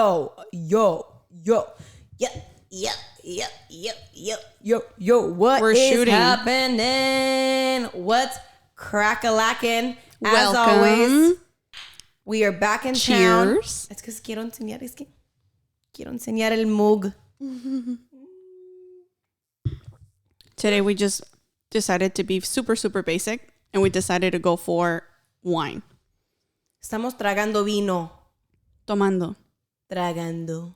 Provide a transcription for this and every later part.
Yo. What We're is shooting. happening? What's crack-a-lacking? As Welcome. always, we are back in town. Cheers. Es que quiero enseñar el mug. Today we just decided to be super, super basic, and we decided to go for wine. Estamos tragando vino. Tomando. Tragando.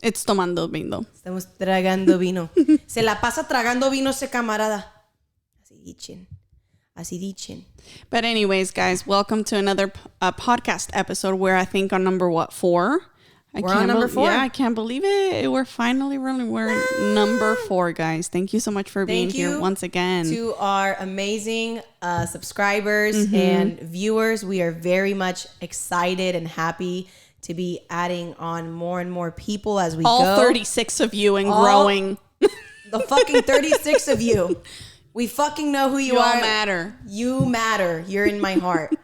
It's tomando vino. Estamos tragando vino. Se la pasa tragando vino ese camarada. Así dicen. But anyways, guys, welcome to another podcast episode where I think on number 4? We're on number 4. Yeah, I can't believe it. We're finally running. We're number 4, guys. Thank you so much for being here once again. To our amazing subscribers and viewers. We are very much excited and happy to be adding on more and more people as we go. All 36 of you and growing. The fucking 36 of you. We fucking know who you are. You matter. You matter. You're in my heart.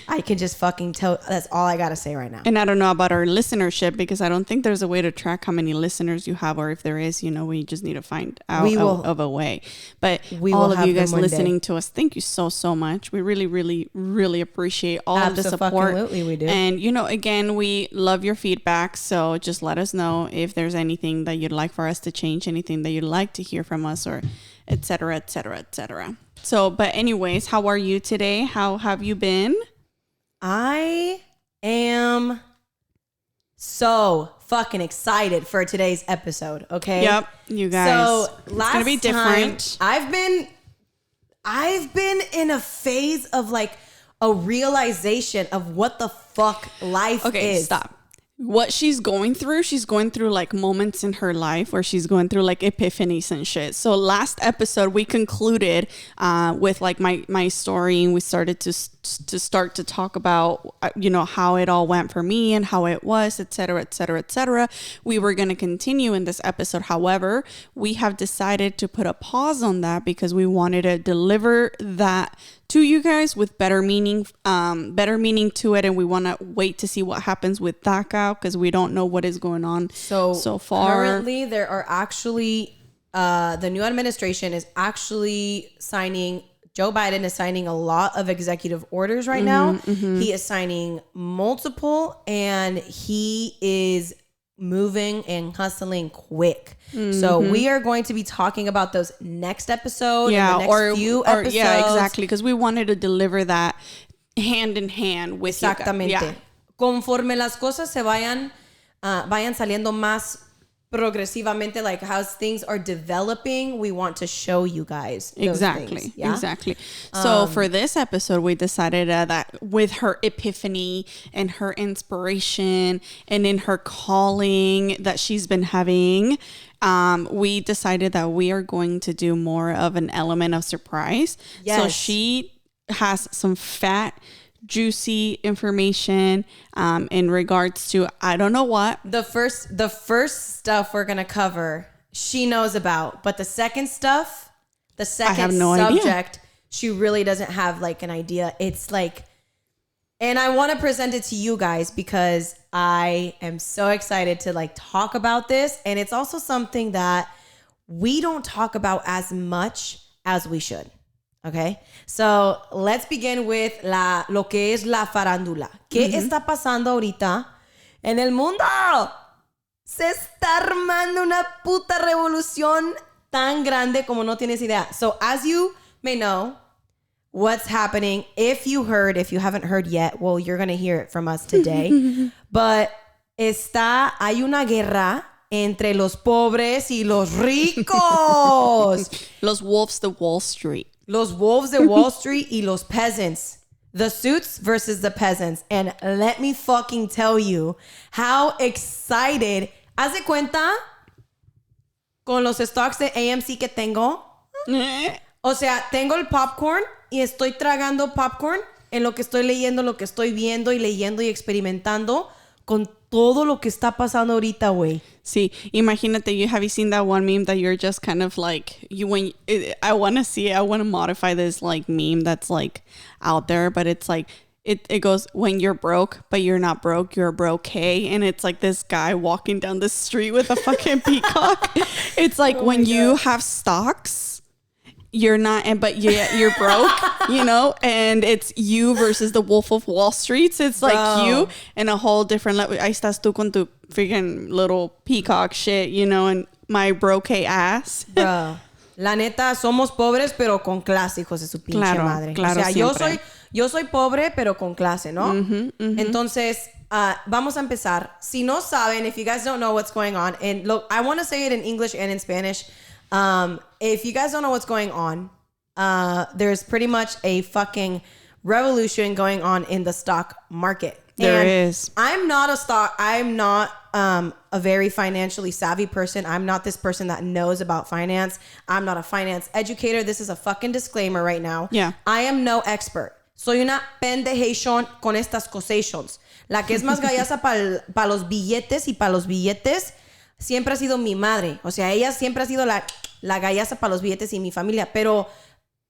I can just fucking tell. That's all I got to say right now. And I don't know about our listenership because I don't think there's a way to track how many listeners you have, or if there is, we just need to find out of a way. But all of you guys listening to us, thank you so, so much. We really, really, really appreciate all of the support. Absolutely, we do. And, again, we love your feedback. So just let us know if there's anything that you'd like for us to change, anything that you'd like to hear from us, or et cetera, et cetera, et cetera. So, but anyways, how are you today? How have you been? I am so fucking excited for today's episode, okay? Yep, you guys. So it's going to be different. I've been in a phase of like a realization of what the fuck life is. Okay, stop. What she's going through like moments in her life where she's going through like epiphanies and shit. So last episode we concluded with like my story, and we started to talk about how it all went for me and how it was, etc., etc., etc. We were going to continue in this episode. However, we have decided to put a pause on that because we wanted to deliver that to you guys with better meaning to it, and we want to wait to see what happens with DACA because we don't know what is going on so far. Currently, there are actually the new administration is actually signing. Joe Biden is signing a lot of executive orders right now. He is signing multiple, and he is moving and hustling quick. So we are going to be talking about those next episode. Yeah, in the next few episodes. Yeah, exactly. Because we wanted to deliver that hand in hand with Exactamente. you guys. Yeah. Conforme las cosas se vayan saliendo más progresivamente, like how things are developing, we want to show you guys those things, yeah? Exactly. So for this episode, we decided that with her epiphany and her inspiration and in her calling that she's been having, we decided that we are going to do more of an element of surprise. Yes. So she has some fat, juicy information in regards to I don't know what. The first stuff we're gonna cover, she knows about, but the second stuff, the second subject, she really doesn't have like an idea. It's like, and I want to present it to you guys because I am so excited to like talk about this, and it's also something that we don't talk about as much as we should. Okay, so let's begin with lo que es la farándula. ¿Qué está pasando ahorita en el mundo? Se está armando una puta revolución tan grande como no tienes idea. So as you may know, what's happening, if you haven't heard yet, well, you're going to hear it from us today. But hay una guerra entre los pobres y los ricos. Los wolves de Wall Street. Los wolves de Wall Street y los peasants. The suits versus the peasants. And let me fucking tell you how excited. Haz de cuenta con los stocks de AMC que tengo. O sea, tengo el popcorn y estoy tragando popcorn en lo que estoy leyendo, lo que estoy viendo y leyendo y experimentando con todo lo que está pasando ahorita, güey. Sí, imagínate, have you seen that one meme that you're just kind of like, I want to modify this like meme that's like out there, but it's like, it goes, when you're broke, but you're not broke, you're broke. And it's like this guy walking down the street with a fucking peacock. It's like when you have stocks, you're not, but you're broke, you know, and it's you versus the Wolf of Wall Street. It's like you in a whole different level. Ahí estás tú con tu freaking little peacock shit, you know, and my broke ass. Bro. La neta, somos pobres, pero con clase, hijos de su pinche madre. Claro, o sea, yo soy pobre, pero con clase, ¿no? Entonces, vamos a empezar. Si no saben, if you guys don't know what's going on, and look, I want to say it in English and in Spanish. If you guys don't know what's going on, there's pretty much a fucking revolution going on in the stock market. There is. I'm not a very financially savvy person. I'm not this person that knows about finance. I'm not a finance educator. This is a fucking disclaimer right now. Yeah. I am no expert. Soy una pendejation con estas cosas. La que es más gallasa para los billetes y para los billetes siempre ha sido mi madre. O sea, ella siempre ha sido la gallasa para los billetes y mi familia. Pero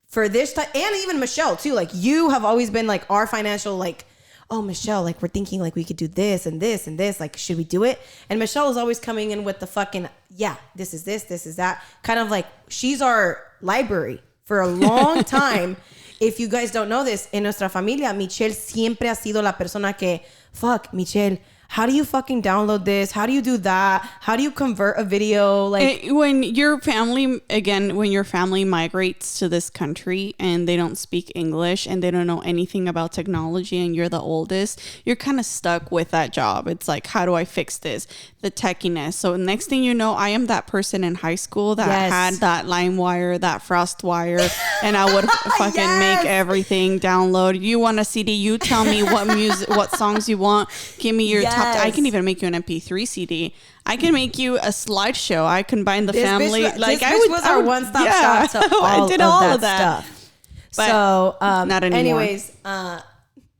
for this time, and even Michelle too, like you have always been like our financial like, oh, Michelle, like, we're thinking, like, we could do this and this and this. Like, should we do it? And Michelle is always coming in with the fucking, yeah, this is this is that. Kind of like, she's our library for a long time. If you guys don't know this, en nuestra familia, Michelle siempre ha sido la persona que, fuck, Michelle, how do you fucking download this? How do you do that? How do you convert a video? Like, when your family migrates to this country and they don't speak English and they don't know anything about technology and you're the oldest, you're kind of stuck with that job. It's like, how do I fix this? The techiness. So next thing you know, I am that person in high school that had that LimeWire, that FrostWire, and I would fucking make everything download. You want a CD? You tell me what music, what songs you want. Give me your top. I can even make you an MP3 CD. I can make you a slideshow. I combine the family. This was our one-stop shop to all, I did all of that stuff. But so, not anymore. Anyways,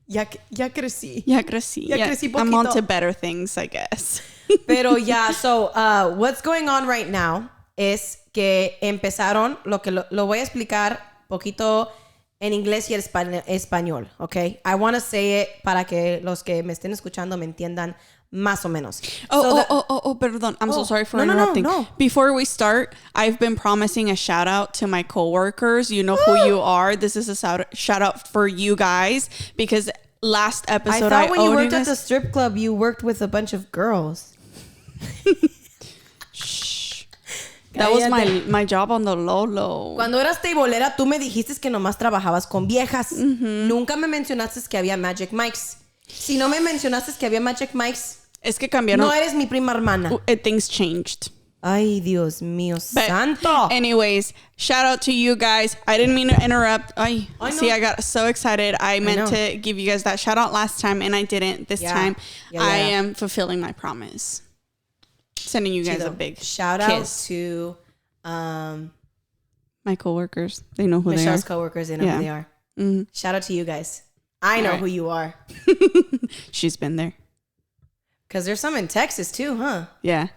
ya crecí. Ya crecí. I'm on to better things, I guess. Pero so what's going on right now es que empezaron, lo voy a explicar poquito en inglés y español, ¿ok? I want to say it para que los que me estén escuchando me entiendan más o menos. Perdón. I'm so sorry for interrupting. No. Before we start, I've been promising a shout out to my coworkers. You know who you are. This is a shout out for you guys because last episode I thought when you worked at the strip club, you worked with a bunch of girls. Shh. That was my job on the low. Cuando eras tableera, tú me dijiste que nomás trabajabas con viejas. Nunca me mencionaste que había Magic Mikes. Si no me mencionaste que había Magic Mikes, es que cambiaron. No eres mi prima hermana. Things changed. Ay, Dios mío santo. Anyways, shout out to you guys. I didn't mean to interrupt. I got so excited. I meant to give you guys that shout out last time, and I didn't this time. I am fulfilling my promise. Sending you guys a big shout kiss. Out to my coworkers. They know who Michelle's they are. Michelle's coworkers. They know who they are. Mm-hmm. Shout out to you guys. I know who you are. She's been there. Because there's some in Texas too, huh? Yeah.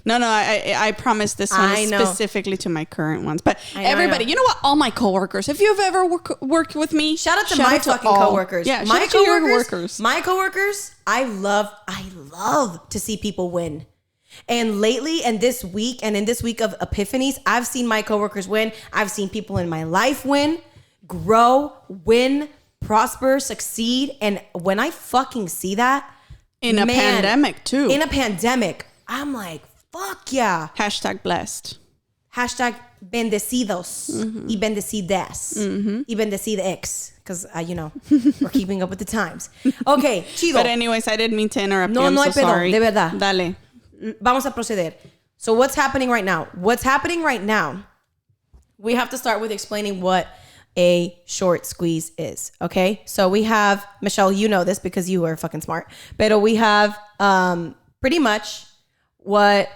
No, I promised this one specifically to my current ones. But everybody, you know what? All my coworkers, if you've ever worked with me, shout out to my fucking coworkers. Yeah, my shout out to your workers. My coworkers, I love to see people win. And lately, and this week, and in this week of epiphanies, I've seen my coworkers win. I've seen people in my life win, grow, win, prosper, succeed. And when I fucking see that, in a pandemic too. In a pandemic, I'm like, fuck yeah. Hashtag blessed. Hashtag bendecidos y bendecidas y bendecidex. Because, we're keeping up with the times. Okay, chido. But anyways, I didn't mean to interrupt you. No hay so pedo, sorry. de verdad. Dale. Vamos a proceder. So what's happening right now? We have to start with explaining what a short squeeze is, okay? So we have, Michelle, you know this because you are fucking smart, but we have pretty much what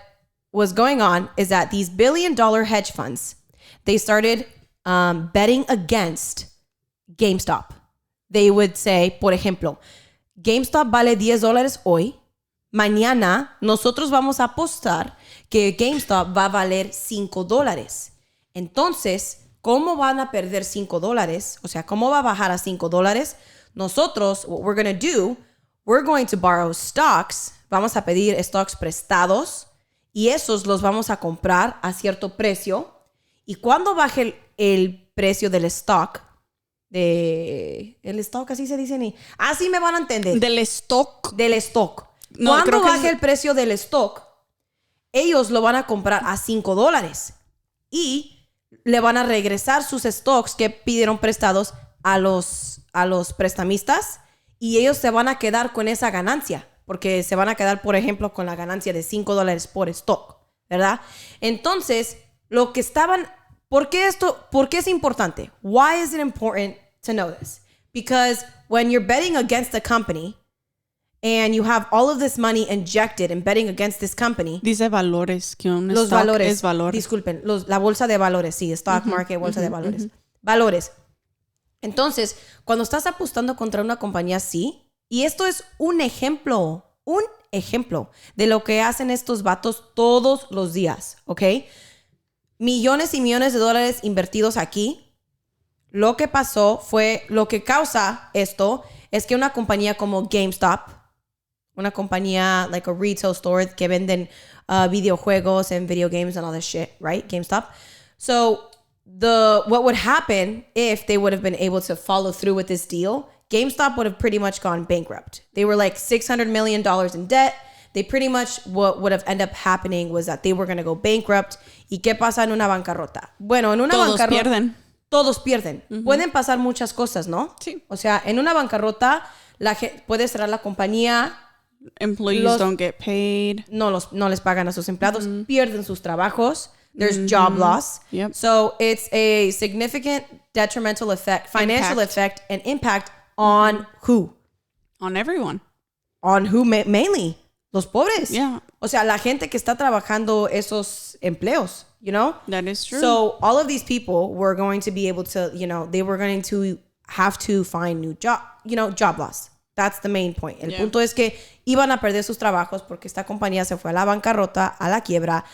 was going on is that these billion-dollar hedge funds, they started betting against GameStop. They would say, por ejemplo, GameStop vale $10 hoy. Mañana nosotros vamos a apostar que GameStop va a valer $5. Entonces, ¿cómo van a perder $5? O sea, ¿cómo va a bajar a $5? nosotros, what we're going to do, we're going to borrow stocks. Vamos a pedir stocks prestados y esos los vamos a comprar a cierto precio. Y cuando baje el precio del stock, el stock, así se dice ni. Así me van a entender. Del stock. Del stock. No, cuando baje el precio del stock, ellos lo van a comprar a $5 y le van a regresar sus stocks que pidieron prestados a los prestamistas y ellos se van a quedar con esa ganancia porque se van a quedar, por ejemplo, con la ganancia de $5 por stock, ¿verdad? Entonces, lo que estaban... ¿Por qué es importante? Why is it important to know this? Because when you're betting against a company and you have all of this money injected in betting against this company. Dice valores, que un los stock valores, es valor. Disculpen, la bolsa de valores, sí, stock market, bolsa de valores. Valores. Entonces, cuando estás apostando contra una compañía así, y esto es un ejemplo de lo que hacen estos vatos todos los días, ¿ok? Millones y millones de dólares invertidos aquí. Lo que pasó fue, lo que causa esto es que una compañía como GameStop, una compañía like a retail store que venden videojuegos and video games and all this shit, right? GameStop. So what would happen if they would have been able to follow through with this deal? GameStop would have pretty much gone bankrupt. They were like $600 million in debt. They pretty much, what would have ended up happening was that they were going to go bankrupt. ¿Y qué pasa en una bancarrota? Bueno, en una bancarrota... Todos pierden. Pueden pasar muchas cosas, ¿no? Sí. O sea, en una bancarrota puede cerrar la compañía. Employees don't get paid. No les pagan a sus empleados. Pierden sus trabajos. There's job loss. Yep. So it's a significant detrimental effect, financial effect, and impact on who? On everyone. On who mainly? Los pobres. Yeah. O sea, la gente que está trabajando esos empleos, you know? That is true. So all of these people were going to be able to, they were going to have to find new job, job loss. That's the main point. El punto es que iban a perder sus trabajos porque esta compañía se fue a la bancarrota, a la quiebra,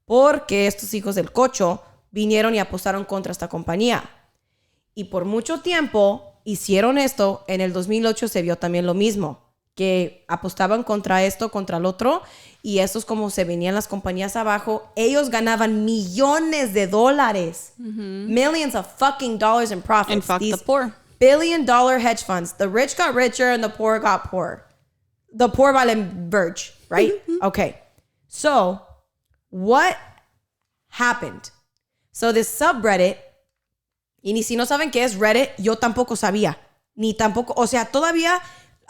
porque estos hijos del cocho vinieron y apostaron contra esta compañía. Y por mucho tiempo hicieron esto. En el 2008 se vio también lo mismo, que apostaban contra esto, contra el otro, y estos como se venían las compañías abajo, ellos ganaban millones de dólares. Millions of fucking dollars in profits. And fuck the poor. $billion hedge funds. The rich got richer and the poor got poorer. The poor valen verge, right? Okay. So, what happened? So, this subreddit, y ni si no saben qué es Reddit, yo tampoco sabía. Ni tampoco, o sea, todavía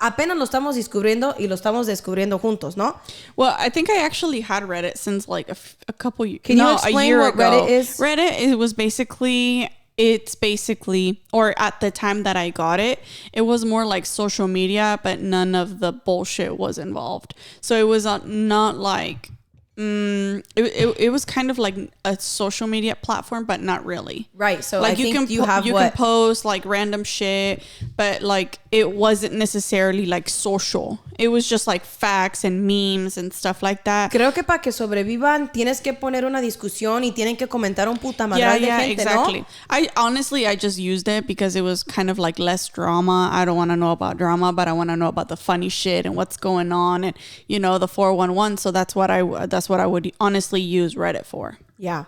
apenas lo estamos descubriendo y lo estamos descubriendo juntos, ¿no? Well, I think I actually had Reddit since like a couple years. Can you explain what Reddit is? Reddit, it's basically, or at the time that I got it, it was more like social media, but none of the bullshit was involved. So it was not like, it was kind of like a social media platform, but not really. Right. So like I think you can post like random shit, but like it wasn't necessarily like social. It was just like facts and memes and stuff like that. Creo que para que sobrevivan tienes que poner una discusión y tienen que comentar un puta madral de gente, exactly. ¿no? I just used it because it was kind of like less drama. I don't want to know about drama, but I want to know about the funny shit and what's going on and the 411. So that's what I would honestly use Reddit for. Yeah.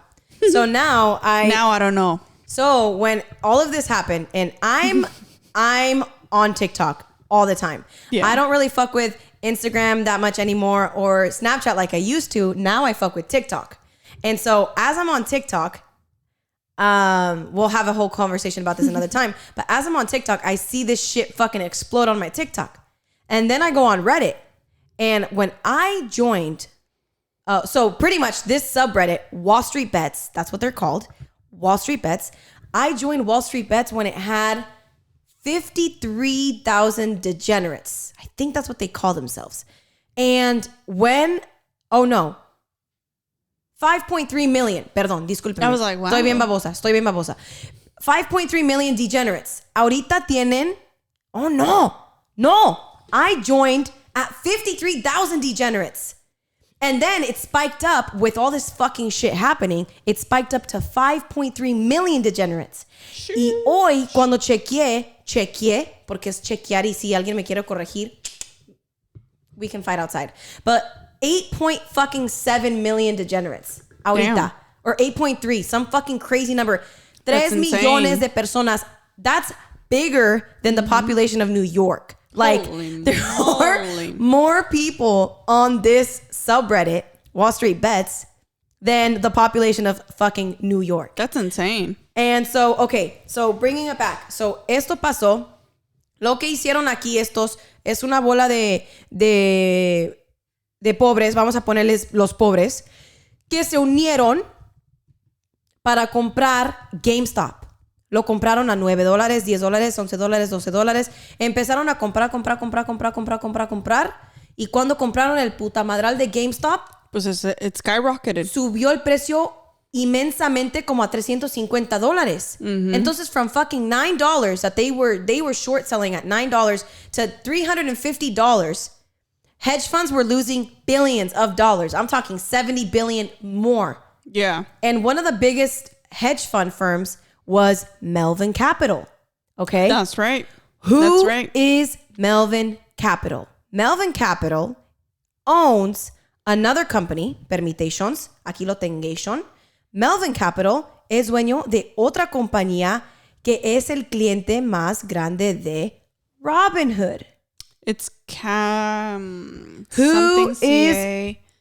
So now I don't know. So when all of this happened, and I'm on TikTok all the time. Yeah. I don't really fuck with Instagram that much anymore or Snapchat like I used to. Now I fuck with TikTok. And so as I'm on TikTok, we'll have a whole conversation about this another time. But as I'm on TikTok, I see this shit fucking explode on my TikTok. And then I go on Reddit. And when I joined, so pretty much this subreddit, Wall Street Bets, that's what they're called, Wall Street Bets. I joined Wall Street Bets when it had 53,000 degenerates. I think that's what they call themselves. And 5.3 million. Perdón, disculpen. I was like, wow. Estoy bien babosa. 5.3 million degenerates. Ahorita tienen... Oh, no. I joined at 53,000 degenerates. And then it spiked up with all this fucking shit happening. It spiked up to 5.3 million degenerates. Y hoy, cuando chequeé chequeé, porque es chequear y si alguien me quiere corregir, we can fight outside. But 8.7 million degenerates ahorita. Damn. Or 8.3, some fucking crazy number. 3 millones de personas. That's bigger than the population of New York. Like, there are more people on this subreddit, Wall Street Bets, than the population of fucking New York. That's insane. And so, okay, so bringing it back. So, esto pasó. Lo que hicieron aquí estos es una bola de pobres, vamos a ponerles los pobres, que se unieron para comprar GameStop. Lo compraron a $9, $10, $11, $12. Empezaron a comprar. Y cuando compraron el puta madral de GameStop, pues it skyrocketed. Subió el precio inmensamente como a $350. Mm-hmm. Entonces, from fucking $9 that they were short selling at $9 to $350, hedge funds were losing billions of dollars. I'm talking 70 billion more. Yeah. And one of the biggest hedge fund firms was Melvin Capital. Okay? That's right. Who is Melvin Capital? Melvin Capital owns another company, Permitations, aquí lo tengo. Melvin Capital es dueño de otra compañía que es el cliente más grande de Robinhood. It's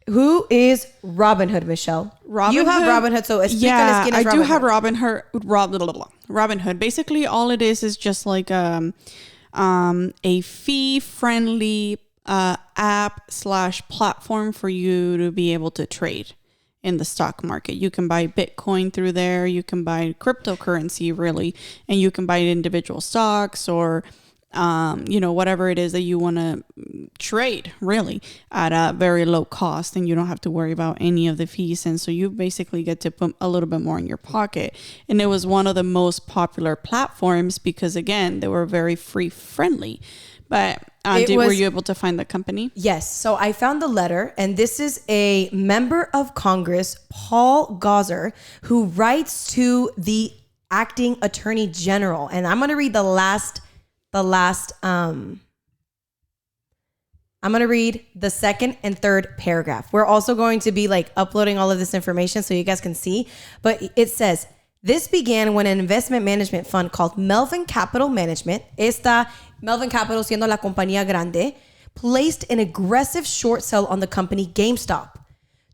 Who is Robinhood, Michelle? Robinhood? You have Robinhood, so explícales quién es Robinhood. I do have Robinhood. Basically, all it is just like a fee-friendly app/platform for you to be able to trade in the stock market. You can buy Bitcoin through there. You can buy cryptocurrency, really. And you can buy individual stocks or whatever it is that you want to trade, really, at a very low cost, and you don't have to worry about any of the fees. And so you basically get to put a little bit more in your pocket. And it was one of the most popular platforms because, again, they were very free friendly. But were you able to find the company? Yes. So I found the letter, and this is a member of Congress, Paul Gauzer, who writes to the acting attorney general. And I'm going to read I'm going to read the second and third paragraph. We're also going to be like uploading all of this information so you guys can see. But it says, this began when an investment management fund called Melvin Capital Management, Melvin Capital siendo la compañía grande, placed an aggressive short sell on the company GameStop.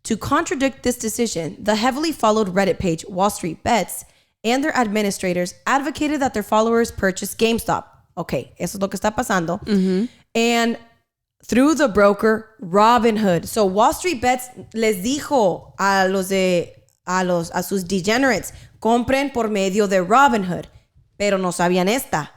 To contradict this decision, the heavily followed Reddit page Wall Street Bets and their administrators advocated that their followers purchase GameStop. Okay, eso es lo que está pasando. Mm-hmm. And through the broker Robinhood. So Wall Street Bets les dijo a sus degenerates, compren por medio de Robinhood, pero no sabían esta.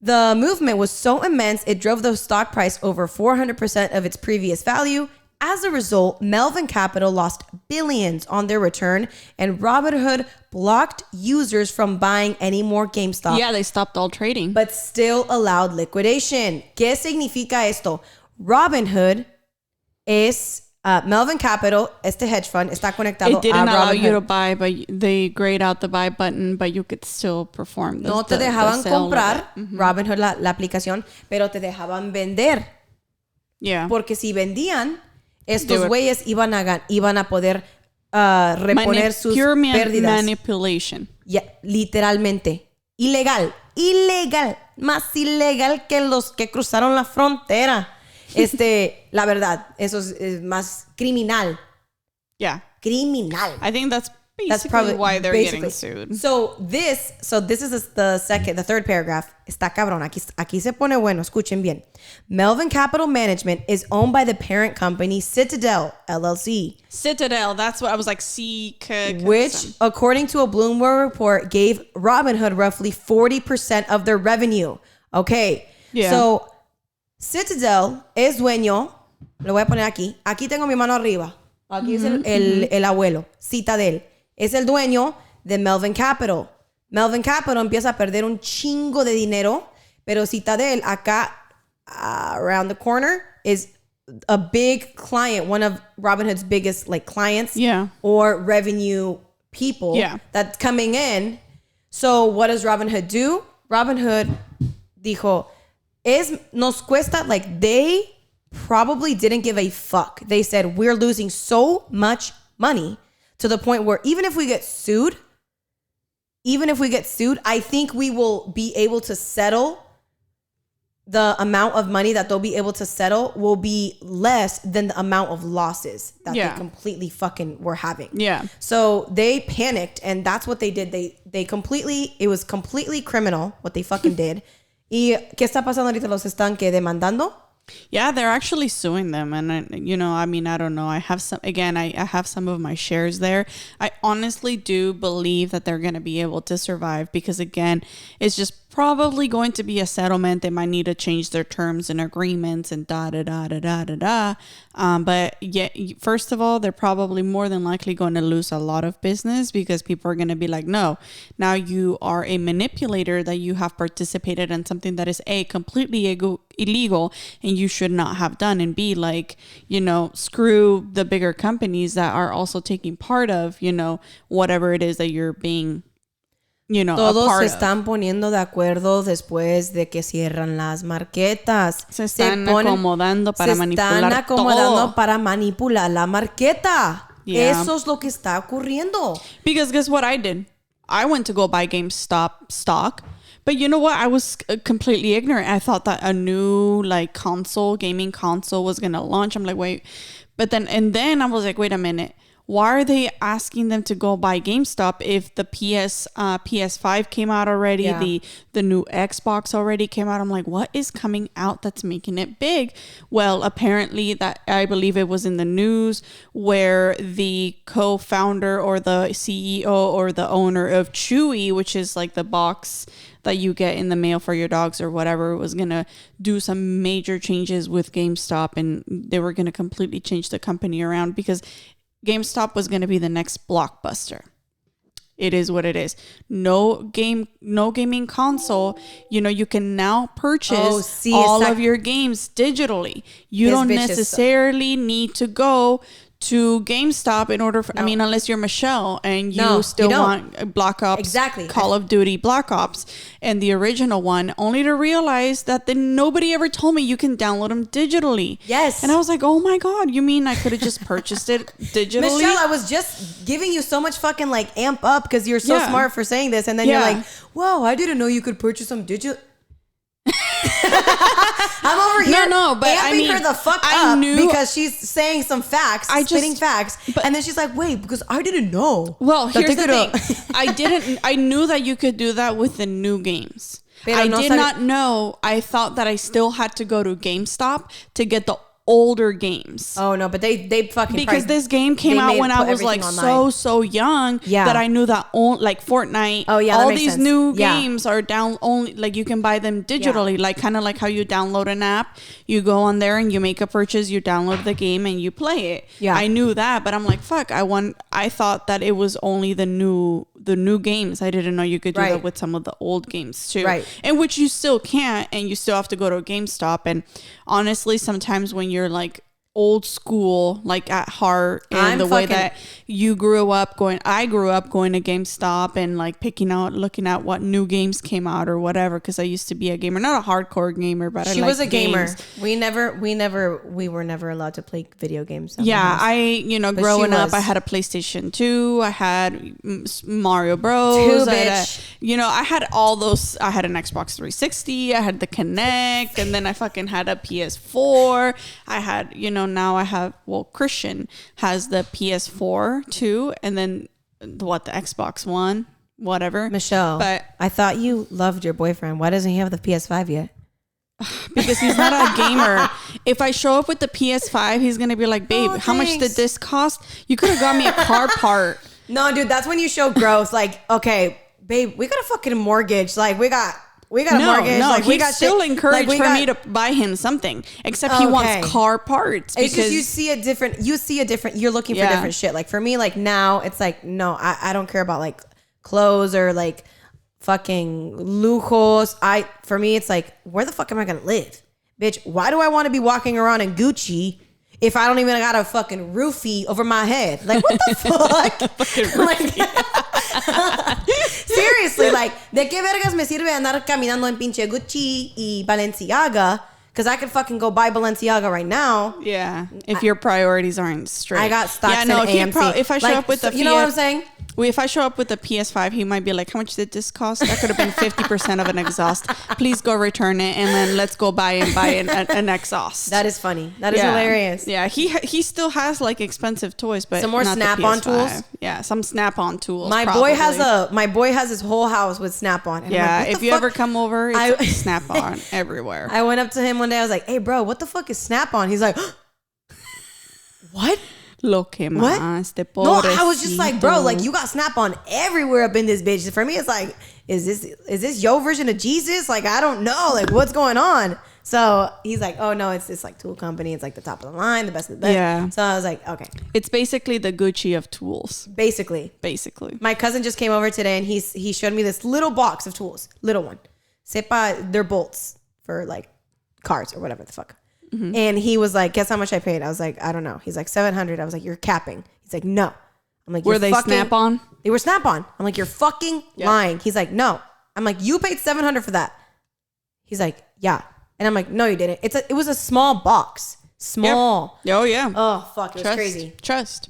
The movement was so immense, it drove the stock price over 400% of its previous value. As a result, Melvin Capital lost billions on their return, and Robinhood blocked users from buying any more GameStop. Yeah, they stopped all trading. But still allowed liquidation. ¿Qué significa esto? Robinhood es Melvin Capital, este hedge fund, está conectado a Robinhood. It didn't allow you to buy, but they grayed out the buy button, but you could still perform No te dejaban comprar Robinhood, la aplicación, pero te dejaban vender. Yeah. Porque si vendían, estos güeyes iban a poder reponer sus pérdidas. Manipulation. Yeah, literalmente. Ilegal. Más ilegal que los que cruzaron la frontera. La verdad, eso es más criminal. Yeah. Criminal. I think that's probably why they're getting sued. So this is the third paragraph. Está cabrón. Aquí se pone bueno. Escuchen bien. Melvin Capital Management is owned by the parent company Citadel LLC. Citadel, that's what I was like. Which, according to a Bloomberg report, gave Robinhood roughly 40% of their revenue. Okay. Yeah. So Citadel es dueño. Lo voy a poner aquí. Aquí tengo mi mano arriba. Aquí es el abuelo. Citadel. Es el dueño de Melvin Capital. Melvin Capital empieza a perder un chingo de dinero, pero Citadel acá, around the corner, is a big client, one of Robinhood's biggest clients or revenue people that's coming in. So what does Robinhood do? Robinhood dijo, nos cuesta, like, they probably didn't give a fuck. They said, we're losing so much money to the point where even if we get sued, I think we will be able to settle. The amount of money that they'll be able to settle will be less than the amount of losses that they completely fucking were having. Yeah. So they panicked, and that's what they did. It was completely criminal what they fucking did. ¿Y qué está pasando ahorita? ¿Los están que demandando? Yeah, they're actually suing them. And, I mean, I don't know. I have some of my shares there. I honestly do believe that they're going to be able to survive because, again, it's just probably going to be a settlement. They might need to change their terms and agreements and da-da-da-da-da-da-da. But yeah, first of all, they're probably more than likely going to lose a lot of business because people are going to be like, no, now you are a manipulator, that you have participated in something that is A, completely illegal and you should not have done, and B, like, screw the bigger companies that are also taking part of, whatever it is that you're being, todos se están poniendo de acuerdo después de que cierran las marquetas. Se están acomodando para manipular la marqueta. Yeah. Eso es lo que está ocurriendo. Because guess what I did? I went to go buy GameStop stock. But you know what? I was completely ignorant. I thought that a new gaming console was going to launch. I'm like, wait. And then I was like, wait a minute. Why are they asking them to go buy GameStop if the PS5 came out already? Yeah. The new Xbox already came out. I'm like, what is coming out that's making it big? Well, apparently I believe it was in the news where the co-founder or the CEO or the owner of Chewy, which is like the box that you get in the mail for your dogs or whatever, was going to do some major changes with GameStop, and they were going to completely change the company around because GameStop was going to be the next Blockbuster. It is what it is. No gaming console. You can now purchase all of your games digitally. You don't necessarily need to go to GameStop in order for, unless you're Michelle and you still want Black Ops, exactly. Call of Duty Black Ops and the original one, only to realize that then nobody ever told me you can download them digitally. Yes. And I was like, oh my God, you mean I could have just purchased it digitally? Michelle, I was just giving you so much fucking amp up because you're so smart for saying this. And then you're like, whoa, I didn't know you could purchase them digital. I'm over here amping her the fuck up because she's saying some facts, spitting facts, and then she's like, wait, because I didn't know. Well, here's the thing. I knew that you could do that with the new games. I did not know. I thought that I still had to go to GameStop to get the older games. Oh no, but they fucking because this game came out when I was like so young that I knew that like Fortnite. Oh yeah, all these new games are down only like you can buy them digitally, like kind of like how you download an app, you go on there and you make a purchase, you download the game and you play it. Yeah, I knew that, but I'm like, fuck, I thought that it was only the new games. I didn't know you could do that with some of the old games too. Right. And which you still can't, and you still have to go to a GameStop. And honestly, sometimes when you're like old school, like at heart, and way that I grew up going to GameStop and like looking at what new games came out or whatever, because I used to be a gamer, not a hardcore gamer, but she was a gamer. We were never allowed to play video games. Yeah, growing up, I had a PlayStation 2, I had Mario Bros. I had all those. I had an Xbox 360, I had the Kinect, and then I fucking had a PS4. I had, now I have, Christian has the PS4 too, and then the Xbox One, whatever. Michelle, but I thought you loved your boyfriend. Why doesn't he have the PS5 yet? Because he's not a gamer. If I show up with the PS5, he's gonna be like, babe, how much did this cost? You could have got me a car part. No, dude, that's when you show growth. Like, okay, babe, we got a fucking mortgage. Like, we got a mortgage. No, like, we got still encouraged me to buy him something, except he wants car parts. It's just you see a different. You're looking for different shit. Like for me, like now, it's like no, I don't care about like clothes or like fucking lujos. For me, it's like, where the fuck am I gonna live, bitch? Why do I want to be walking around in Gucci if I don't even got a fucking roofie over my head? Like, what the fuck? Like, seriously, was like, ¿de qué vergas me sirve andar caminando en pinche Gucci y Balenciaga? Because I could fucking go buy Balenciaga right now. Yeah. If your priorities aren't straight. I got stocks in AMC. If I show up with the you know what I'm saying? If I show up with a PS5, he might be like, how much did this cost? That could have been 50% of an exhaust. Please go return it and then let's go buy an exhaust. That is funny. That is hilarious. Yeah, he still has like expensive toys, but some more Snap-on tools. Yeah, some Snap-on tools. My boy has his whole house with Snap-on. And yeah, if you ever come over, it's Snap-on everywhere. I went up to him one day. I was like, hey, bro, what the fuck is Snap-on? He's like, what? Lo que más te No, I was just like, bro, like you got Snap-on everywhere up in this bitch. For me, it's like, is this your version of Jesus? Like, I don't know, like what's going on? So he's like, oh no, it's this like tool company. It's like the top of the line, the best of the best. Yeah. So I was like, okay. It's basically the Gucci of tools. Basically. My cousin just came over today and he showed me this little box of tools, little one. They're bolts for like cars or whatever the fuck. Mm-hmm. And he was like, guess how much I paid? I was like, I don't know. He's like, $700. I was like, you're capping. He's like, no. I'm like, were they Snap-on? They were Snap-on. I'm like, you're fucking lying. He's like, no. I'm like, you paid $700 for that. He's like, yeah. And I'm like, no, you didn't. It was a small box. Small. Yep. Oh yeah. Oh fuck, it was crazy. Trust.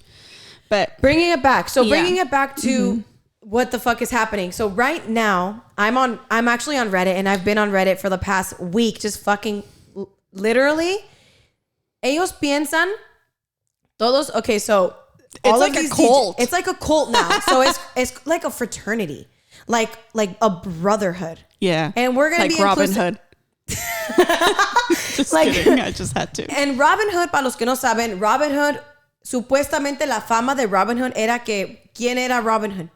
But bringing it back. So bringing it back to what the fuck is happening. So right now, I'm actually on Reddit, and I've been on Reddit for the past week, just fucking literally. Ellos piensan todos. Okay, so it's like a cult. It's like a cult now. So it's like a fraternity, like a brotherhood. Yeah. And we're gonna like be Robin Hood. Just kidding. I just had to. And Robin Hood, para los que no saben, Robin Hood, supuestamente la fama de Robin Hood era que, ¿quién era Robin Hood?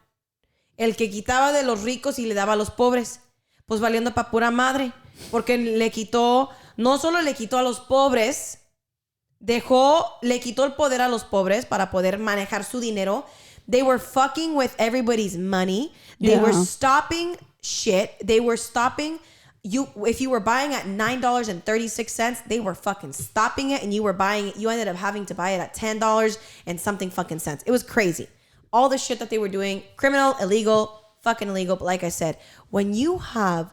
El que quitaba de los ricos y le daba a los pobres. Pues valiendo pa' pura madre. Porque no solo le quitó a los pobres, le quitó el poder a los pobres para poder manejar su dinero. They were fucking with everybody's money. They were stopping shit. They were stopping if you were buying at $9.36, they were fucking stopping it, and you ended up having to buy it at $10 and something fucking cents. It was crazy. All the shit that they were doing, criminal, illegal, fucking illegal. But like I said, when you are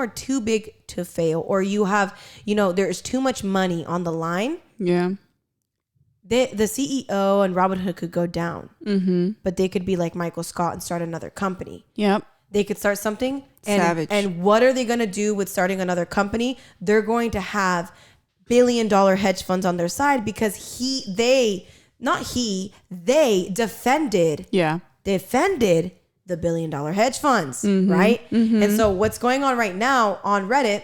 too big to fail, or you have, there's too much money on the line. Yeah. The CEO and Robinhood could go down, but they could be like Michael Scott and start another company. Yep. They could start something. Savage. And what are they going to do with starting another company? They're going to have billion-dollar hedge funds on their side because they defended the billion-dollar hedge funds, right? Mm-hmm. And so what's going on right now on Reddit?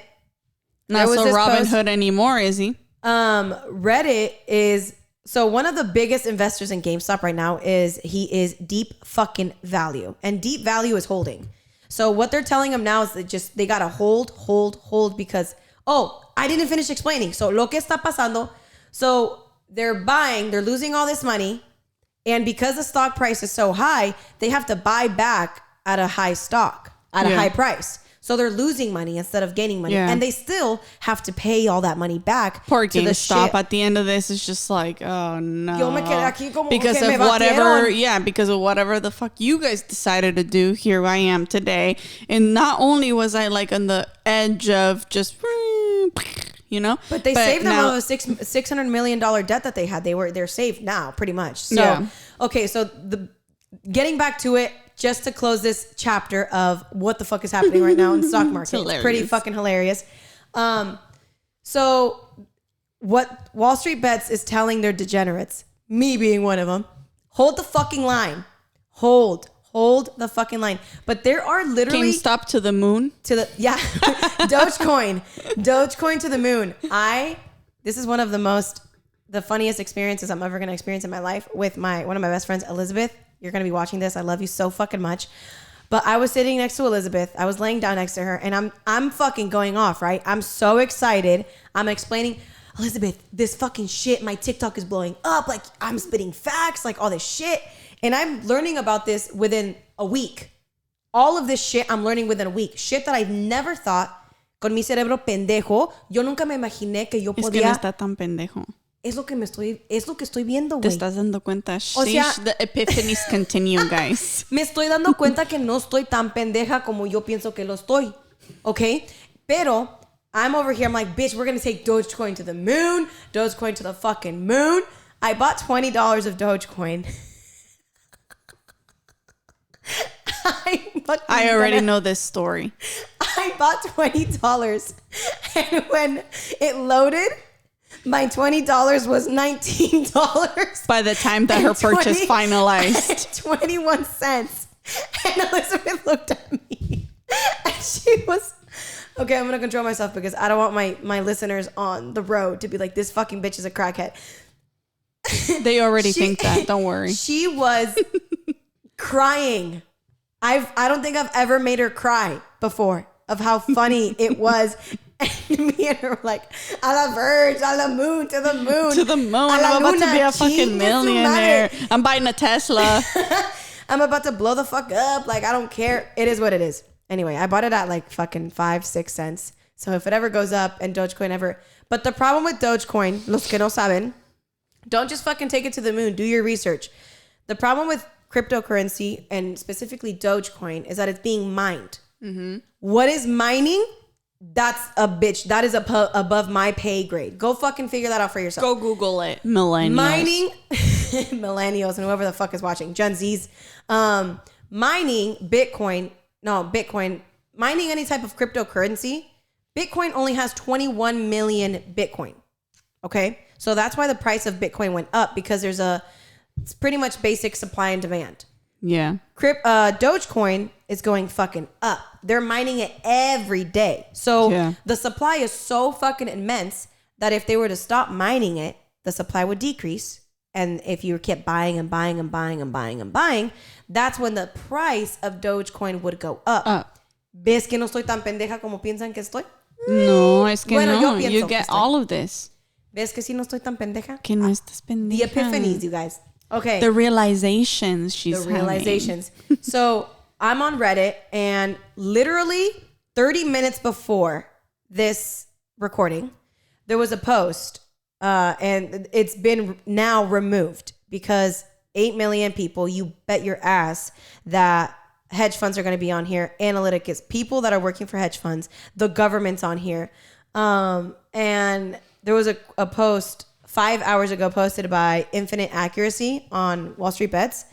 Not so Robinhood anymore, is he? Reddit is... So one of the biggest investors in GameStop right now is Deep fucking Value. And Deep Value is holding. So what they're telling them now is that they got to hold because, I didn't finish explaining. So lo que está pasando, so they're losing all this money. And because the stock price is so high, they have to buy back at a high high price. So they're losing money instead of gaining money. Yeah. And they still have to pay all that money back. Poor GameStop at the end of this is just like, oh no. Because of whatever the fuck you guys decided to do, here I am today. And not only was I like on the edge of just, But they saved them all the $600 million debt that they had. They're saved now, pretty much. So, okay, so getting back to it, just to close this chapter of what the fuck is happening right now in the stock market. It's pretty fucking hilarious. So what Wall Street Bets is telling their degenerates, me being one of them, hold the fucking line. Hold the fucking line. But there are literally... GameStop to the moon? Dogecoin to the moon. This is one of the funniest experiences I'm ever going to experience in my life with one of my best friends, Elizabeth. You're going to be watching this. I love you so fucking much. But I was sitting next to Elizabeth. I was laying down next to her, and I'm fucking going off, right? I'm so excited. I'm explaining, Elizabeth, this fucking shit, my TikTok is blowing up. Like, I'm spitting facts, like all this shit. And I'm learning about this within a week. All of this shit I'm learning within a week. Shit that I've never thought, con mi cerebro pendejo, yo nunca me imaginé que yo podía... Es que no está tan pendejo. Es lo que estoy viendo, güey. Te estás dando cuenta. O sea, the epiphanies continue, guys. Me estoy dando cuenta que no estoy tan pendeja como yo pienso que lo estoy. Okay? Pero I'm over here. I'm like, bitch, we're going to take Dogecoin to the moon. Dogecoin to the fucking moon. I bought $20 of Dogecoin. I already know this story. I bought $20. And when it loaded, my $20 was $19. By the time that her purchase finalized. 21 cents. And Elizabeth looked at me. And she was... Okay, I'm going to control myself because I don't want my listeners on the road to be like, this fucking bitch is a crackhead. They already think that. Don't worry. She was crying. I don't think I've ever made her cry before of how funny it was. And me and her were like, a la verge, a la moon, to the moon. To the moon. I'm about to be a fucking millionaire. I'm buying a Tesla. I'm about to blow the fuck up. Like, I don't care. It is what it is. Anyway, I bought it at like fucking 5-6 cents. So if it ever goes up and Dogecoin ever... But the problem with Dogecoin, los que no saben, don't just fucking take it to the moon. Do your research. The problem with cryptocurrency and specifically Dogecoin is that it's being mined. Mm-hmm. What is mining? That's a bitch. That is above my pay grade. Go fucking figure that out for yourself. Go Google it. Millennials. Mining, millennials and whoever the fuck is watching. Gen Zs. Mining Bitcoin, mining any type of cryptocurrency. Bitcoin only has 21 million Bitcoin. Okay? So that's why the price of Bitcoin went up because it's pretty much basic supply and demand. Yeah. Dogecoin is going fucking up. They're mining it every day. So the supply is so fucking immense that if they were to stop mining it, the supply would decrease. And if you kept buying and buying and buying and buying and buying, that's when the price of Dogecoin would go up. ¿Ves que no estoy tan pendeja como piensan que estoy? No, es que no. You get all of this. ¿Ves que sí no estoy tan pendeja? Que no estás pendeja. The epiphanies, you guys. Okay. The realizations she's having. The realizations. So I'm on Reddit and literally 30 minutes before this recording, there was a post and it's been now removed because 8 million people, you bet your ass that hedge funds are going to be on here. Analytics, people that are working for hedge funds, the government's on here. And there was a post 5 hours ago posted by Infinite Accuracy on Wall Street Bets.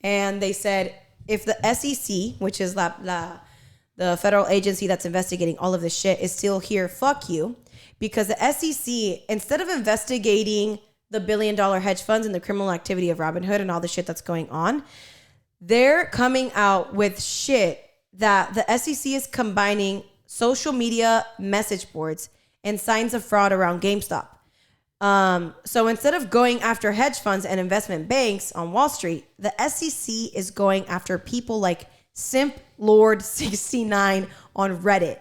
And they said, if the SEC, which is the federal agency that's investigating all of this shit, is still here, fuck you. Because the SEC, instead of investigating the $1 billion hedge funds and the criminal activity of Robinhood and all the shit that's going on, they're coming out with shit that the SEC is combining social media message boards and signs of fraud around GameStop. So instead of going after hedge funds and investment banks on Wall Street, the SEC is going after people like Simp Lord 69 on Reddit.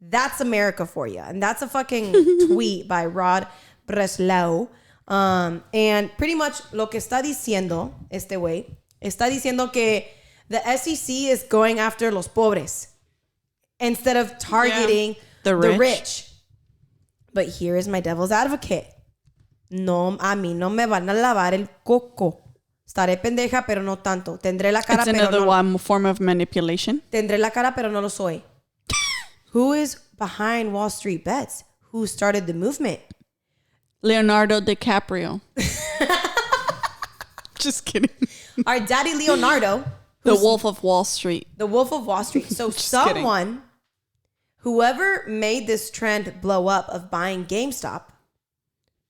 That's America for you. And that's a fucking tweet by Rod Breslau. And pretty much lo que está diciendo este güey, está diciendo que the SEC is going after los pobres instead of targeting the rich. But here is my devil's advocate. No, a mí no me van a lavar el coco. Estaré pendeja, pero no tanto. Tendré la cara, pero no. It's another one form of manipulation. Tendré la cara, pero no lo soy. Who is behind Wall Street Bets? Who started the movement? Leonardo DiCaprio. Just kidding. Our daddy Leonardo. The Wolf of Wall Street. The Wolf of Wall Street. So someone, whoever made this trend blow up of buying GameStop,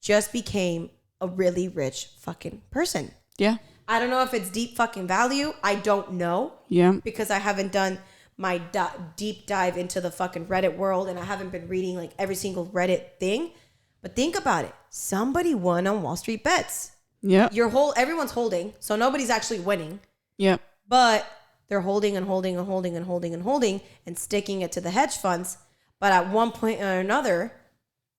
just became a really rich fucking person. Yeah. I don't know if it's deep fucking value. I don't know. Yeah. Because I haven't done my deep dive into the fucking Reddit world and I haven't been reading like every single Reddit thing. But think about it. Somebody won on Wall Street Bets. Yeah. Everyone's holding. So nobody's actually winning. Yeah. But they're holding and holding and holding and holding and holding and sticking it to the hedge funds. But at one point or another,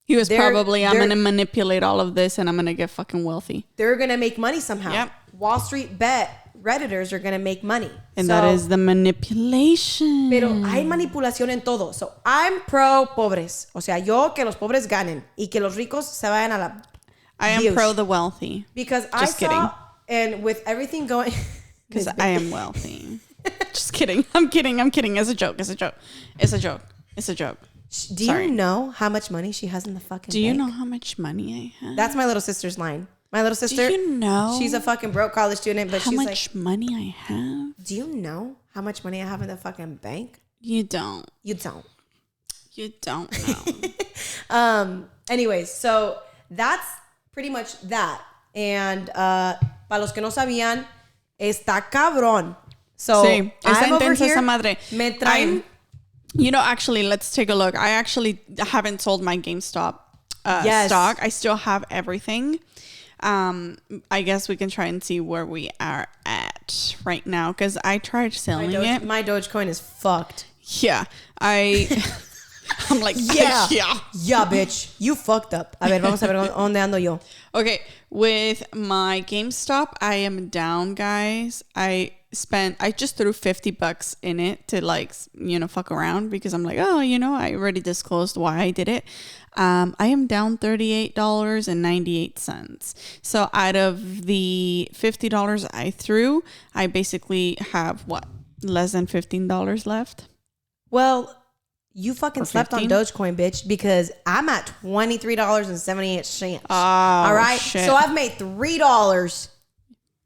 he was probably, I'm going to manipulate all of this and I'm going to get fucking wealthy. They're going to make money somehow. Yep. Wall Street Bet Redditors are going to make money. And that is the manipulation. Pero hay manipulación en todo. So I'm pro pobres. O sea, yo que los pobres ganen y que los ricos se vayan a la... I am pro the wealthy. Because I saw, and with everything going... Because I am wealthy. Just kidding. I'm kidding. It's a joke. Do you know how much money she has in the fucking bank? Do you know how much money I have? That's my little sister's line. My little sister... Do you know? She's a fucking broke college student, but she's like... How much money I have? Do you know how much money I have in the fucking bank? You don't. You don't. You don't know. Anyways, so that's pretty much that. And para los que no sabían, está cabrón. So sí, I'm over here. Esa madre. Me traen... actually, let's take a look. I actually haven't sold my GameStop stock. I still have everything. I guess we can try and see where we are at right now because I tried selling it. My Dogecoin is fucked. Yeah, I'm like, yeah, bitch, you fucked up. A ver, vamos a ver dónde ando yo. Okay, with my GameStop, I am down, guys. I just threw $50 in it to fuck around because I'm like, I already disclosed why I did it. I am down $38.98. So out of the $50 I threw, I basically have less than $15 left. Well, you fucking slept on Dogecoin, bitch, because I'm at $23.78. All right. Shit. So I've made $3